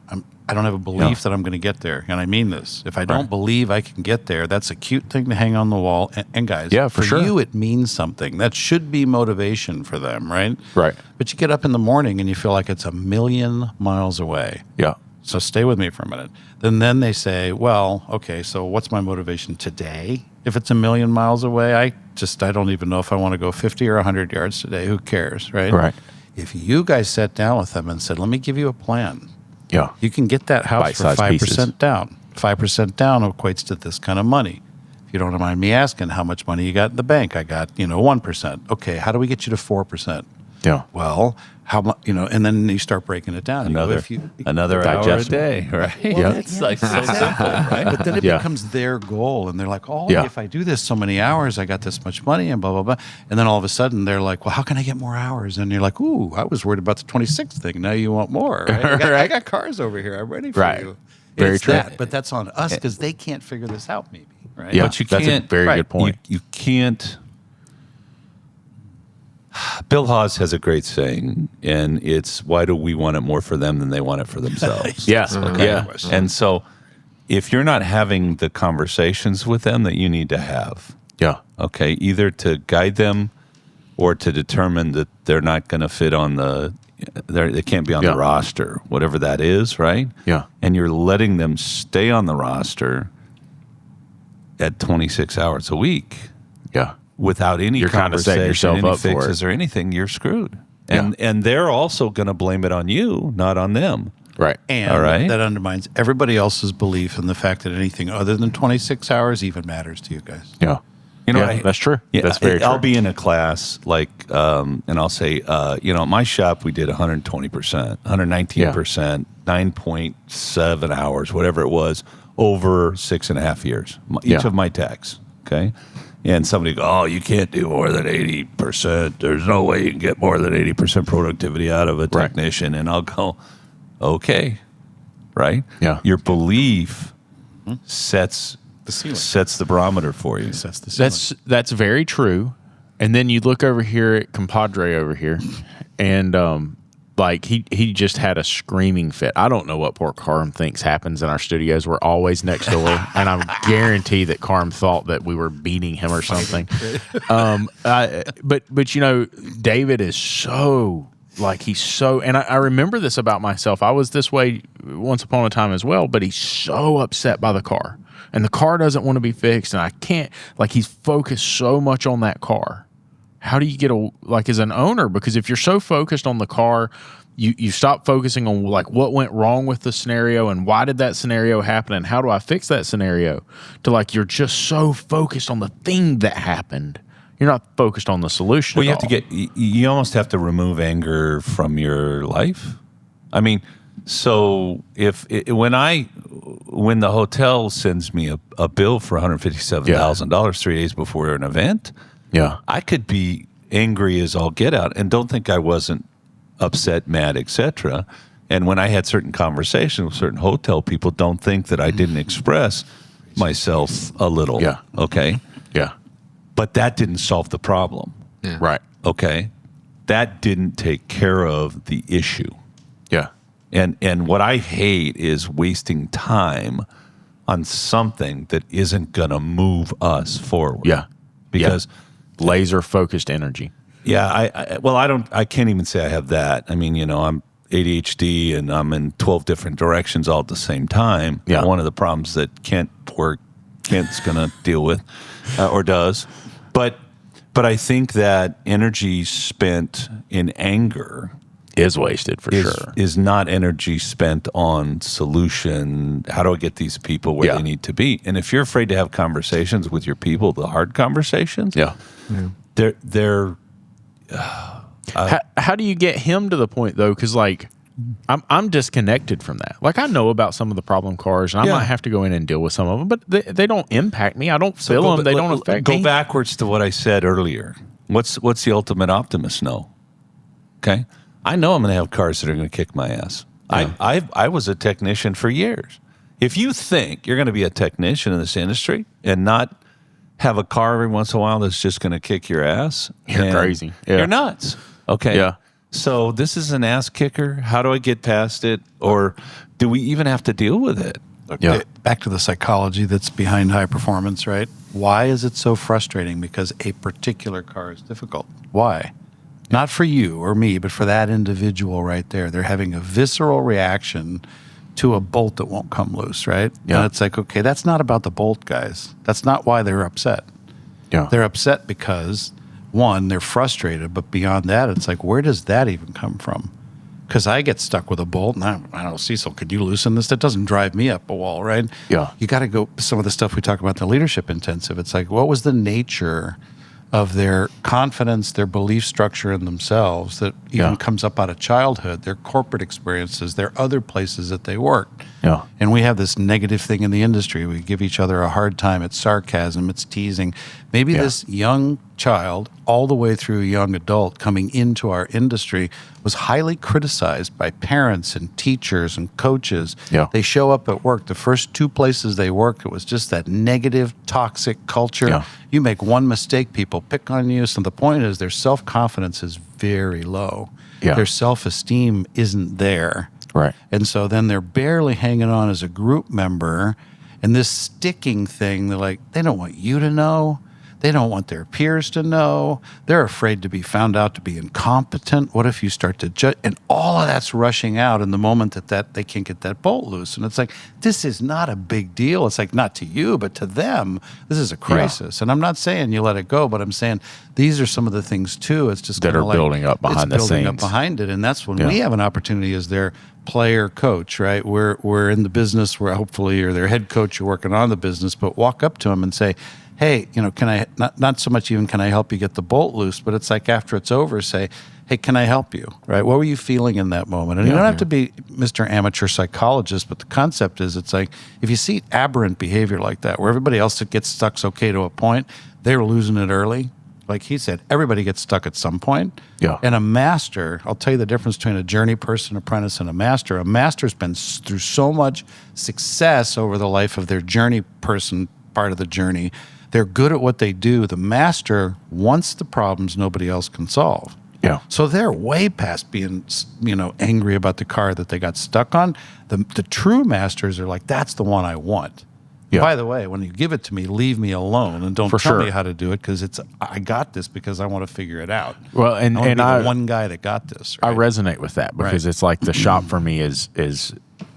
have a belief that I'm going to get there. And I mean this. If I don't believe I can get there, that's a cute thing to hang on the wall. And guys, for you, it means something. That should be motivation for them, right? Right. But you get up in the morning and you feel like it's a million miles away. Yeah. So stay with me for a minute. Then they say, well, okay, so what's my motivation today? If it's a million miles away, I don't even know if I want to go 50 or 100 yards today. Who cares, right? Right. If you guys sat down with them and said, let me give you a plan. Yeah. You can get that house for 5% pieces. down. 5% down equates to this kind of money. If you don't mind me asking how much money you got in the bank, I got, 1%. Okay, how do we get you to 4%? Yeah. Well, how much, and then you start breaking it down. Another hour a day, right? Well, It's like so simple, right? But then it becomes their goal, and they're like, if I do this so many hours, I got this much money, and blah, blah, blah. And then all of a sudden, they're like, well, how can I get more hours? And you're like, ooh, I was worried about the 26th thing. Now you want more, right? I got cars over here. I'm ready for you. Very true. But that's on us because they can't figure this out, maybe, right? Yeah, but you can't. That's a very good point. You can't. Bill Haas has a great saying, and it's, why do we want it more for them than they want it for themselves? Yeah. And so if you're not having the conversations with them that you need to have, okay, either to guide them or to determine that they're not going to fit on they can't be on the roster, whatever that is, right? Yeah. And you're letting them stay on the roster at 26 hours a week. Yeah. Without any You're kind of setting conversation, yourself any up for fixes or anything, you're screwed. And they're also going to blame it on you, not on them. Right. And that undermines everybody else's belief in the fact that anything other than 26 hours even matters to you guys. Yeah. That's true. Yeah, that's very true. I'll be in a class and I'll say, at my shop we did 120%, 119%, 9.7 hours, whatever it was, over 6.5 years, each of my techs. Okay. And somebody go, oh, you can't do more than 80%. There's no way you can get more than 80% productivity out of a technician. And I'll go, okay, right? Yeah. Your belief sets the barometer for you. Sets the ceiling. That's very true. And then you look over here at compadre over here, and he just had a screaming fit. I don't know what poor Carm thinks happens in our studios. We're always next door, and I guarantee that Carm thought that we were beating him or something. But David is so and I remember this about myself. I was this way once upon a time as well, but he's so upset by the car, and the car doesn't want to be fixed, and I can't, he's focused so much on that car. How do you get as an owner? Because if you're so focused on the car you stop focusing on like what went wrong with the scenario and why did that scenario happen and how do I fix that scenario, to like you're just so focused on the thing that happened. You're not focused on the solution. Well, you almost have to remove anger from your life. I mean, so when the hotel sends me a bill for $157,000 3 days before an event, I could be angry as all get out and don't think I wasn't upset, mad, etc. And when I had certain conversations with certain hotel people, don't think that I didn't express myself a little. Yeah. Okay. Yeah. But that didn't solve the problem. Yeah. Right. Okay. That didn't take care of the issue. Yeah. And what I hate is wasting time on something that isn't going to move us forward. Yeah. Because laser focused energy. Yeah, I can't even say I have that. I mean, I'm ADHD and I'm in 12 different directions all at the same time. Yeah. One of the problems that Kent's going to deal with or does. But I think that energy spent in anger is wasted for sure. Is not energy spent on solution. How do I get these people where they need to be? And if you're afraid to have conversations with your people, the hard conversations, they're how do you get him to the point though? Because like I'm disconnected from that. Like I know about some of the problem cars, and I might have to go in and deal with some of them, but they don't impact me. I don't feel them. They don't affect me. Go backwards to what I said earlier. What's the ultimate optimist know? Okay, I know I'm going to have cars that are going to kick my ass. Yeah. I was a technician for years. If you think you're going to be a technician in this industry and not have a car every once in a while that's just going to kick your ass, you're crazy. Yeah. You're nuts. Okay. Yeah. So this is an ass kicker. How do I get past it? Or do we even have to deal with it? Okay. Back to the psychology that's behind high performance, right? Why is it so frustrating? Because a particular car is difficult. Why? Not for you or me, but for that individual right there. They're having a visceral reaction to a bolt that won't come loose, right? Yeah. And it's like, okay, that's not about the bolt, guys. That's not why they're upset. Yeah. They're upset because, one, they're frustrated, but beyond that, it's like, where does that even come from? Because I get stuck with a bolt, and I don't know, Cecil, could you loosen this? That doesn't drive me up a wall, right? Yeah. You got to go, some of the stuff we talk about, the leadership intensive, it's like, what was the nature of their confidence, their belief structure in themselves that even comes up out of childhood, their corporate experiences, their other places that they worked. Yeah. And we have this negative thing in the industry. We give each other a hard time. It's sarcasm. It's teasing. Maybe this young child, all the way through a young adult coming into our industry, was highly criticized by parents and teachers and coaches. Yeah. They show up at work. The first 2 places they worked, it was just that negative, toxic culture. Yeah. You make one mistake, people pick on you. So the point is their self-confidence is very low. Yeah. Their self-esteem isn't there. Right. And so then they're barely hanging on as a group member. And this sticking thing, they're like, they don't want you to know. They don't want their peers to know. They're afraid to be found out to be incompetent. What if you start to judge? And all of that's rushing out in the moment that they can't get that bolt loose. And it's like, this is not a big deal. It's like, not to you, but to them, this is a crisis. And I'm not saying you let it go, but I'm saying these are some of the things too. It's just that are like, building up behind the scenes. Building up behind it. And that's when we have an opportunity as their player coach, right? We're in the business where hopefully you're their head coach, you're working on the business, but walk up to them and say, hey, can I, not so much even can I help you get the bolt loose, but it's like after it's over, say, hey, can I help you, right? What were you feeling in that moment? And you don't have to be Mr. Amateur Psychologist, but the concept is it's like if you see aberrant behavior like that, where everybody else that gets stuck's okay to a point, they're losing it early. Like he said, everybody gets stuck at some point. Yeah. And a master, I'll tell you the difference between a journey person, apprentice, and a master. A master's been through so much success over the life of their journey person part of the journey. They're good at what they do. The master wants the problems nobody else can solve. Yeah. So they're way past being, angry about the car that they got stuck on. The true masters are like, that's the one I want. Yeah. By the way, when you give it to me, leave me alone and don't tell me how to do it because I got this because I want to figure it out. Well, I want to be the one guy that got this. Right? I resonate with that because it's like the shop for me is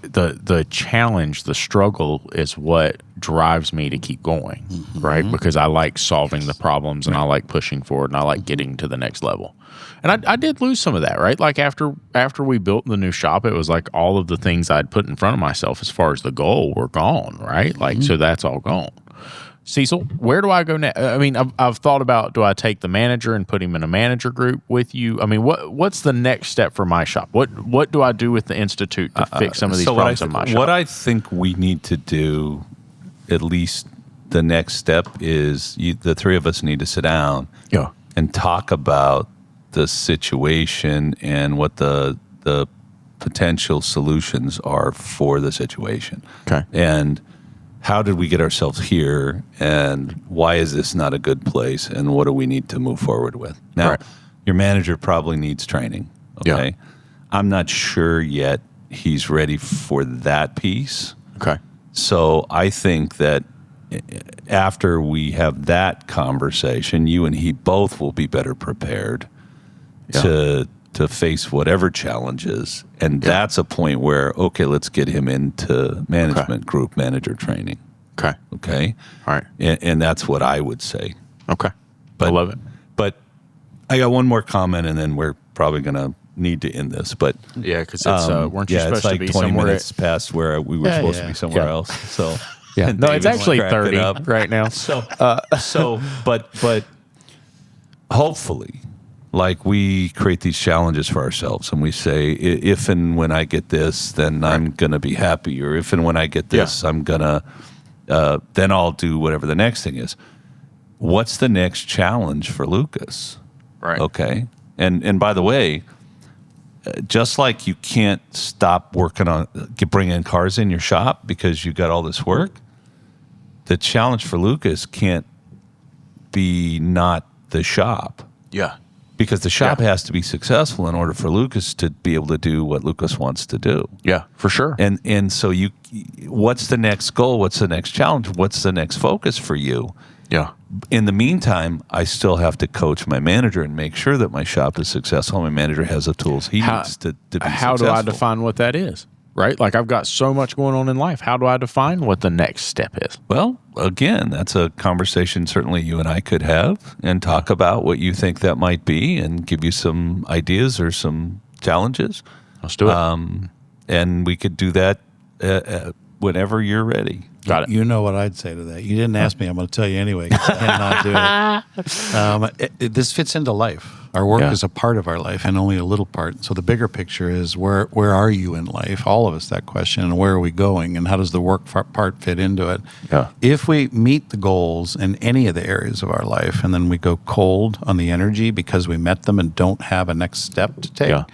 the challenge, the struggle is what drives me to keep going, right? Because I like solving the problems and I like pushing forward and I like getting to the next level. And I did lose some of that, right? Like after we built the new shop, it was like all of the things I'd put in front of myself as far as the goal were gone, right? Like, so that's all gone. Cecil, where do I go next? I mean, I've thought about, do I take the manager and put him in a manager group with you? I mean, what's the next step for my shop? What do I do with the Institute to fix some of these problems in my shop? What I think we need to do, at least the next step, is the three of us need to sit down and talk about the situation and what the potential solutions are for the situation. Okay. And how did we get ourselves here, and why is this not a good place, and what do we need to move forward with? Now, your manager probably needs training, okay? Yeah. I'm not sure yet he's ready for that piece. Okay. So I think that after we have that conversation, you and he both will be better prepared to face whatever challenges. And that's a point where, okay, let's get him into management group manager training. Okay. Okay. All right. And that's what I would say. Okay. But, I love it. But I got one more comment, and then we're probably going to need to end this. But yeah, because it's weren't you supposed it's like to be 20 somewhere minutes past where we were supposed to be somewhere else. So no, it's actually 30 right now. But hopefully, like, we create these challenges for ourselves, and we say, if and when I get this, then I'm going to be happy, or if and when I get this, I'm going to, then I'll do whatever the next thing is. What's the next challenge for Lucas? Right. Okay. And by the way, just like you can't stop working on bringing cars in your shop because you got all this work, the challenge for Lucas can't be not the shop. Yeah. Because the shop has to be successful in order for Lucas to be able to do what Lucas wants to do. Yeah, for sure. And so what's the next goal? What's the next challenge? What's the next focus for you? Yeah. In the meantime, I still have to coach my manager and make sure that my shop is successful. My manager has the tools he needs to be How successful. do I define what that is? Right? Like, I've got so much going on in life. How do I define what the next step is? Well, again, that's a conversation certainly you and I could have and talk about what you think that might be and give you some ideas or some challenges. Let's do it. And we could do that whenever you're ready. Got it. You know what I'd say to that. You didn't ask me. I'm going to tell you anyway, 'cause I cannot do it. This fits into life. Our work is a part of our life, and only a little part. So the bigger picture is, where are you in life? All of us, that question. And where are we going? And how does the work part fit into it? Yeah. If we meet the goals in any of the areas of our life, and then we go cold on the energy because we met them and don't have a next step to take,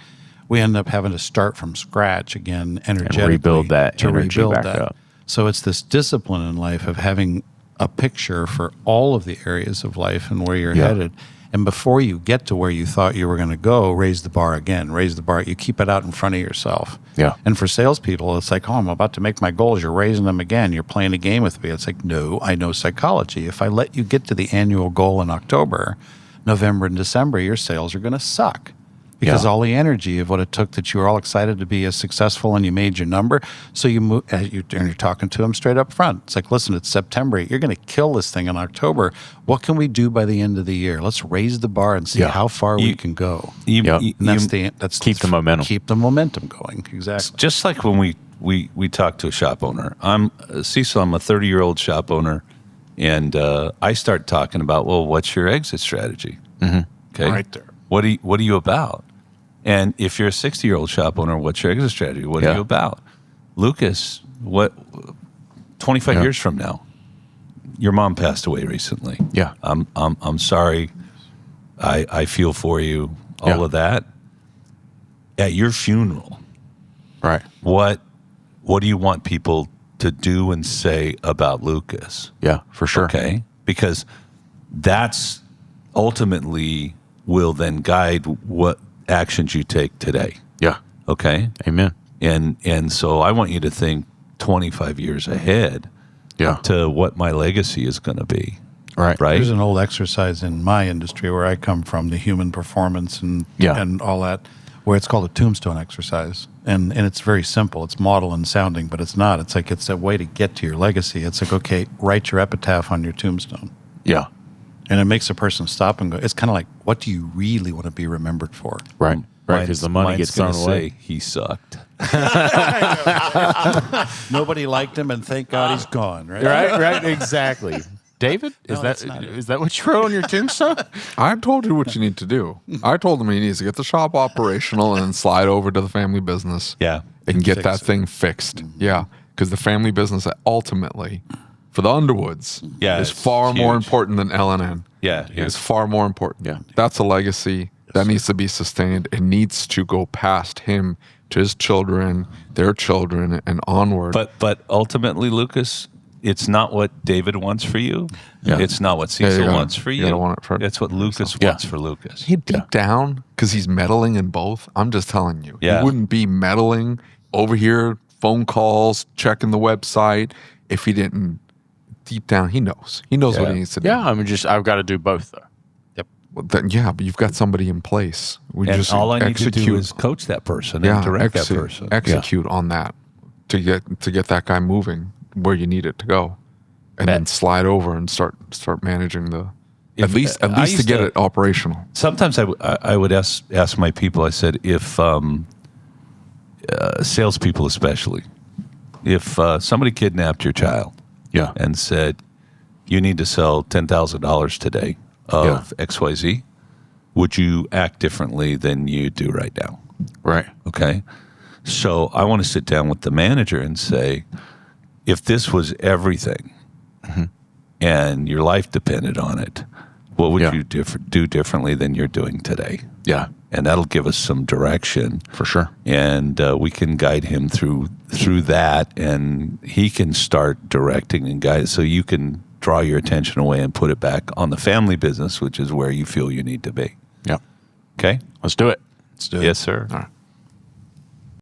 we end up having to start from scratch again energetically. And rebuild that energy back up. So it's this discipline in life of having a picture for all of the areas of life and where you're headed. And before you get to where you thought you were going to go, raise the bar again. Raise the bar. You keep it out in front of yourself. Yeah. And for salespeople, it's like, oh, I'm about to make my goals. You're raising them again. You're playing a game with me. It's like, no, I know psychology. If I let you get to the annual goal in October, November and December, your sales are going to suck. Because all the energy of what it took that you were all excited to be as successful and you made your number. So you move, and you're talking to them straight up front. It's like, listen, it's September. You're going to kill this thing in October. What can we do by the end of the year? Let's raise the bar and see how far we can go. And that's keep the momentum. Keep the momentum going. Exactly. Just like when we talk to a shop owner. I'm Cecil. I'm a 30-year-old shop owner, and I start talking about, well, what's your exit strategy? Mm-hmm. Okay, right there. What are you about? And if you're a 60-year-old shop owner, what's your exit strategy? What are you about? Lucas, 25 years from now, your mom passed away recently. Yeah. I'm sorry. I feel for you, all of that. At your funeral, right? What do you want people to do and say about Lucas? Yeah, for sure. Okay. Because that's ultimately will then guide what actions you take today. Yeah. Okay. Amen. And so I want you to think 25 years ahead to what my legacy is going to be. Right. There's an old exercise in my industry where I come from, the human performance and all that. where it's called a Tombstone exercise. And it's very simple. It's model and sounding, but it's not. It's like it's a way to get to your legacy. It's like, okay, write your epitaph on your tombstone. Yeah. And it makes a person stop and go. It's kind of like, what do you really want to be remembered for? Right. Right. Because the money gets thrown away. He sucked. Nobody liked him, and thank God he's gone. Right. Right. Exactly. David, is that what you wrote on your tombstone? I told you what you need to do. I told him he needs to get the shop operational and then slide over to the family business. Yeah. And get that thing fixed. Mm-hmm. Yeah. Because the family business ultimately, for the Underwoods, is far more important than LNN. Yeah. It's far more important. Yeah. That's a legacy that needs to be sustained. It needs to go past him to his children, their children, and onward. But ultimately, Lucas, it's not what David wants for you. Yeah. It's not what Cecil wants for you. It's what Lucas wants for Lucas. He deep down, because he's meddling in both. I'm just telling you. Yeah. He wouldn't be meddling over here, phone calls, checking the website, if he didn't. Deep down, he knows. He knows what he needs to do. Yeah, I've got to do both, though. Yep. Well, but you've got somebody in place. And all I need to do is coach that person and direct that person. Execute on that to get that guy moving where you need it to go, and then slide over and start managing at least to get it operational. Sometimes I would ask my people. I said, if salespeople especially, if somebody kidnapped your child, and said you need to sell $10,000 today of XYZ, would you act differently than you do right now? Right. Okay. So I want to sit down with the manager and say, if this was everything and your life depended on it, what would you do differently than you're doing today? Yeah. And that'll give us some direction. For sure. And we can guide him through that, and he can start directing and guide. So you can draw your attention away and put it back on the family business, which is where you feel you need to be. Yeah. Okay? Let's do it. Yes, sir. All right.